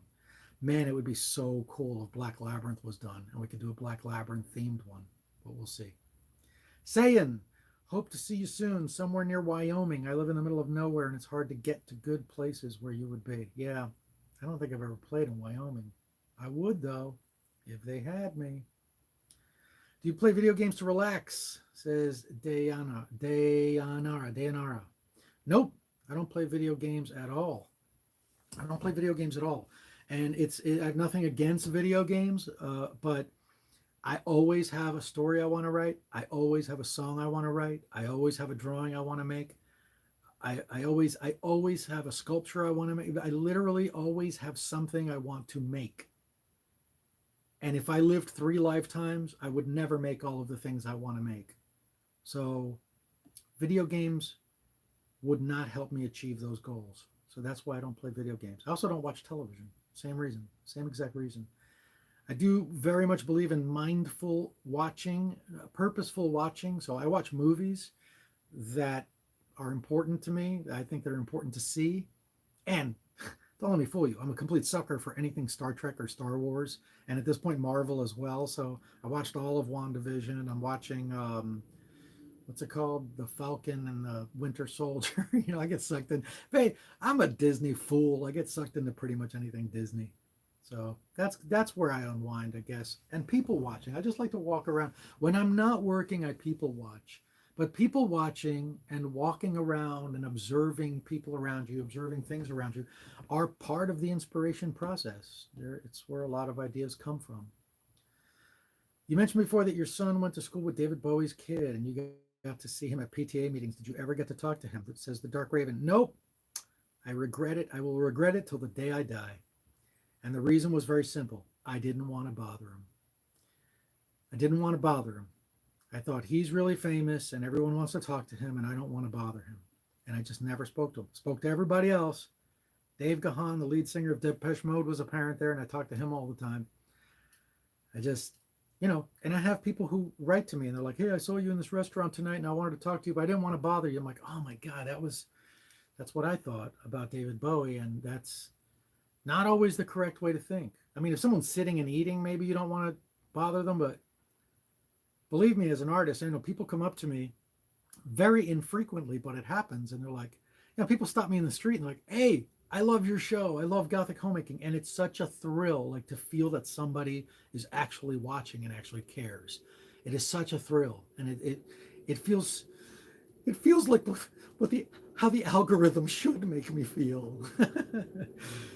Man, it would be so cool if Black Labyrinth was done and we could do a Black Labyrinth themed one, but we'll see. Sayin, hope to see you soon somewhere near Wyoming. I live in the middle of nowhere and it's hard to get to good places where you would be. Yeah, I don't think I've ever played in Wyoming. I would, though, if they had me. Do you play video games to relax? Says Dayanara. Nope, I don't play video games at all. I don't play video games at all. And I have nothing against video games, but I always have a story I want to write. I always have a song I want to write. I always have a drawing I want to make. I always have a sculpture I want to make. I literally always have something I want to make. And if I lived 3 lifetimes, I would never make all of the things I want to make. So video games would not help me achieve those goals. So that's why I don't play video games. I also don't watch television. Same reason, same exact reason. I do very much believe in mindful watching, purposeful watching. So I watch movies that are important to me. I think they're important to see. And don't let me fool you, I'm a complete sucker for anything Star Trek or Star Wars. And at this point, Marvel as well. So I watched all of WandaVision. I'm watching, what's it called? The Falcon and the Winter Soldier. I get sucked in. Hey, I'm a Disney fool. I get sucked into pretty much anything Disney. So that's where I unwind, I guess. And people watching. I just like to walk around. When I'm not working, I people watch. But people watching and walking around and observing people around you, observing things around you, are part of the inspiration process. It's where a lot of ideas come from. You mentioned before that your son went to school with David Bowie's kid, and you got to see him at PTA meetings. Did you ever get to talk to him? That says the Dark Raven. Nope. I regret it. I will regret it till the day I die. And the reason was very simple. I didn't want to bother him. I didn't want to bother him. I thought he's really famous and everyone wants to talk to him and I don't want to bother him. And I just never spoke to him. Spoke to everybody else. Dave Gahan, the lead singer of Depeche Mode, was a parent there and I talked to him all the time. I just, and I have people who write to me and they're like, hey, I saw you in this restaurant tonight and I wanted to talk to you, but I didn't want to bother you. I'm like, oh my God, that's what I thought about David Bowie. And that's not always the correct way to think. I mean, if someone's sitting and eating, maybe you don't want to bother them, but believe me, as an artist, people come up to me very infrequently, but it happens. And they're like, people stop me in the street and they're like, hey, I love your show. I love Gothic Homemaking. And it's such a thrill, like to feel that somebody is actually watching and actually cares. It is such a thrill. And it feels like how the algorithm should make me feel.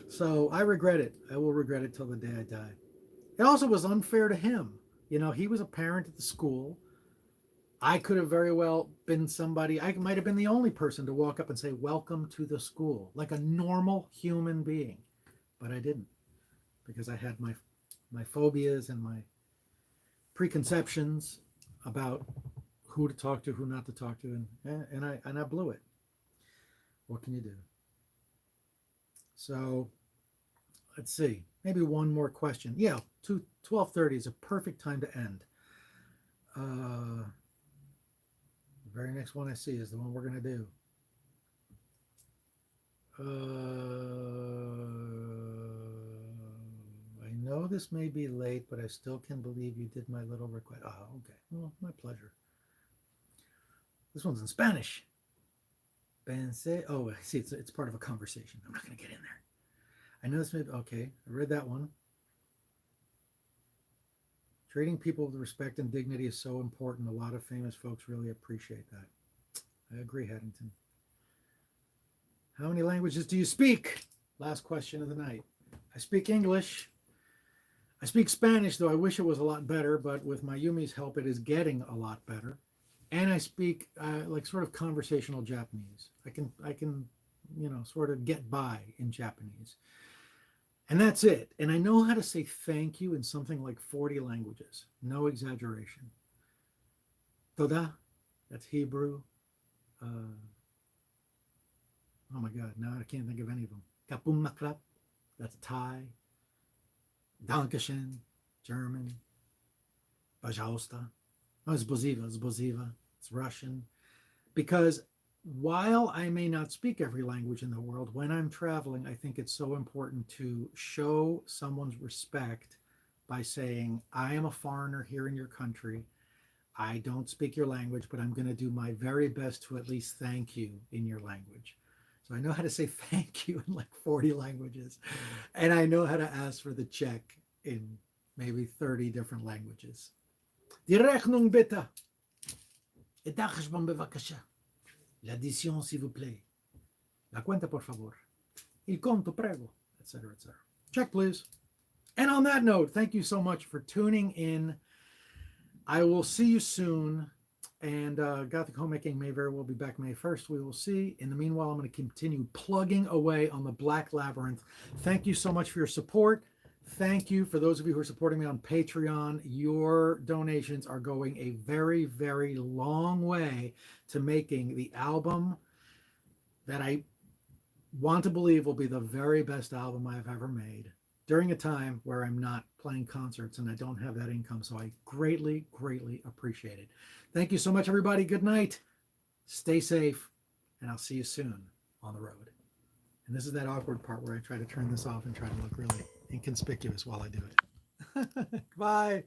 So I regret it. I will regret it till the day I die. It also was unfair to him. He was a parent at the school. I could have very well been somebody, I might have been the only person to walk up and say, welcome to the school, like a normal human being. But I didn't, because I had my my phobias and my preconceptions about who to talk to, who not to talk to, and I blew it. What can you do? So let's see. Maybe one more question. Yeah, 12:30 is a perfect time to end. The very next one I see is the one we're going to do. I know this may be late, but I still can believe you did my little request. Oh, okay. Well, my pleasure. This one's in Spanish. Pense. Oh, I see. It's part of a conversation. I'm not going to get in there. I know this may be. Okay. I read that one. Treating people with respect and dignity is so important. A lot of famous folks really appreciate that. I agree, Haddington. How many languages do you speak? Last question of the night. I speak English. I speak Spanish, though I wish it was a lot better, but with Mayumi's help, it is getting a lot better. And I speak like sort of conversational Japanese. I can, sort of get by in Japanese. And that's it. And I know how to say thank you in something like 40 languages. No exaggeration. Toda, that's Hebrew. Oh my God, now I can't think of any of them. Kapum maklap, that's Thai. Dankeschön, German. Pajausta. Oh, it's Boziva. It's Russian. Because while I may not speak every language in the world, when I'm traveling, I think it's so important to show someone's respect by saying, I am a foreigner here in your country. I don't speak your language, but I'm going to do my very best to at least thank you in your language. So I know how to say thank you in like 40 languages. And I know how to ask for the check in maybe 30 different languages. Die Rechnung bitte. L'addition, s'il vous plaît. La cuenta, por favor. Il conto, prego, etc., etc. Check, please. And on that note, thank you so much for tuning in. I will see you soon. And Gothic Homemaking may very well be back May 1st. We will see. In the meanwhile, I'm going to continue plugging away on the Black Labyrinth. Thank you so much for your support. Thank you for those of you who are supporting me on Patreon. Your donations are going a very, very long way to making the album that I want to believe will be the very best album I've ever made during a time where I'm not playing concerts and I don't have that income. So I greatly, greatly appreciate it. Thank you so much, everybody. Good night. Stay safe, and I'll see you soon on the road. And this is that awkward part where I try to turn this off and try to look really inconspicuous while I do it. Bye.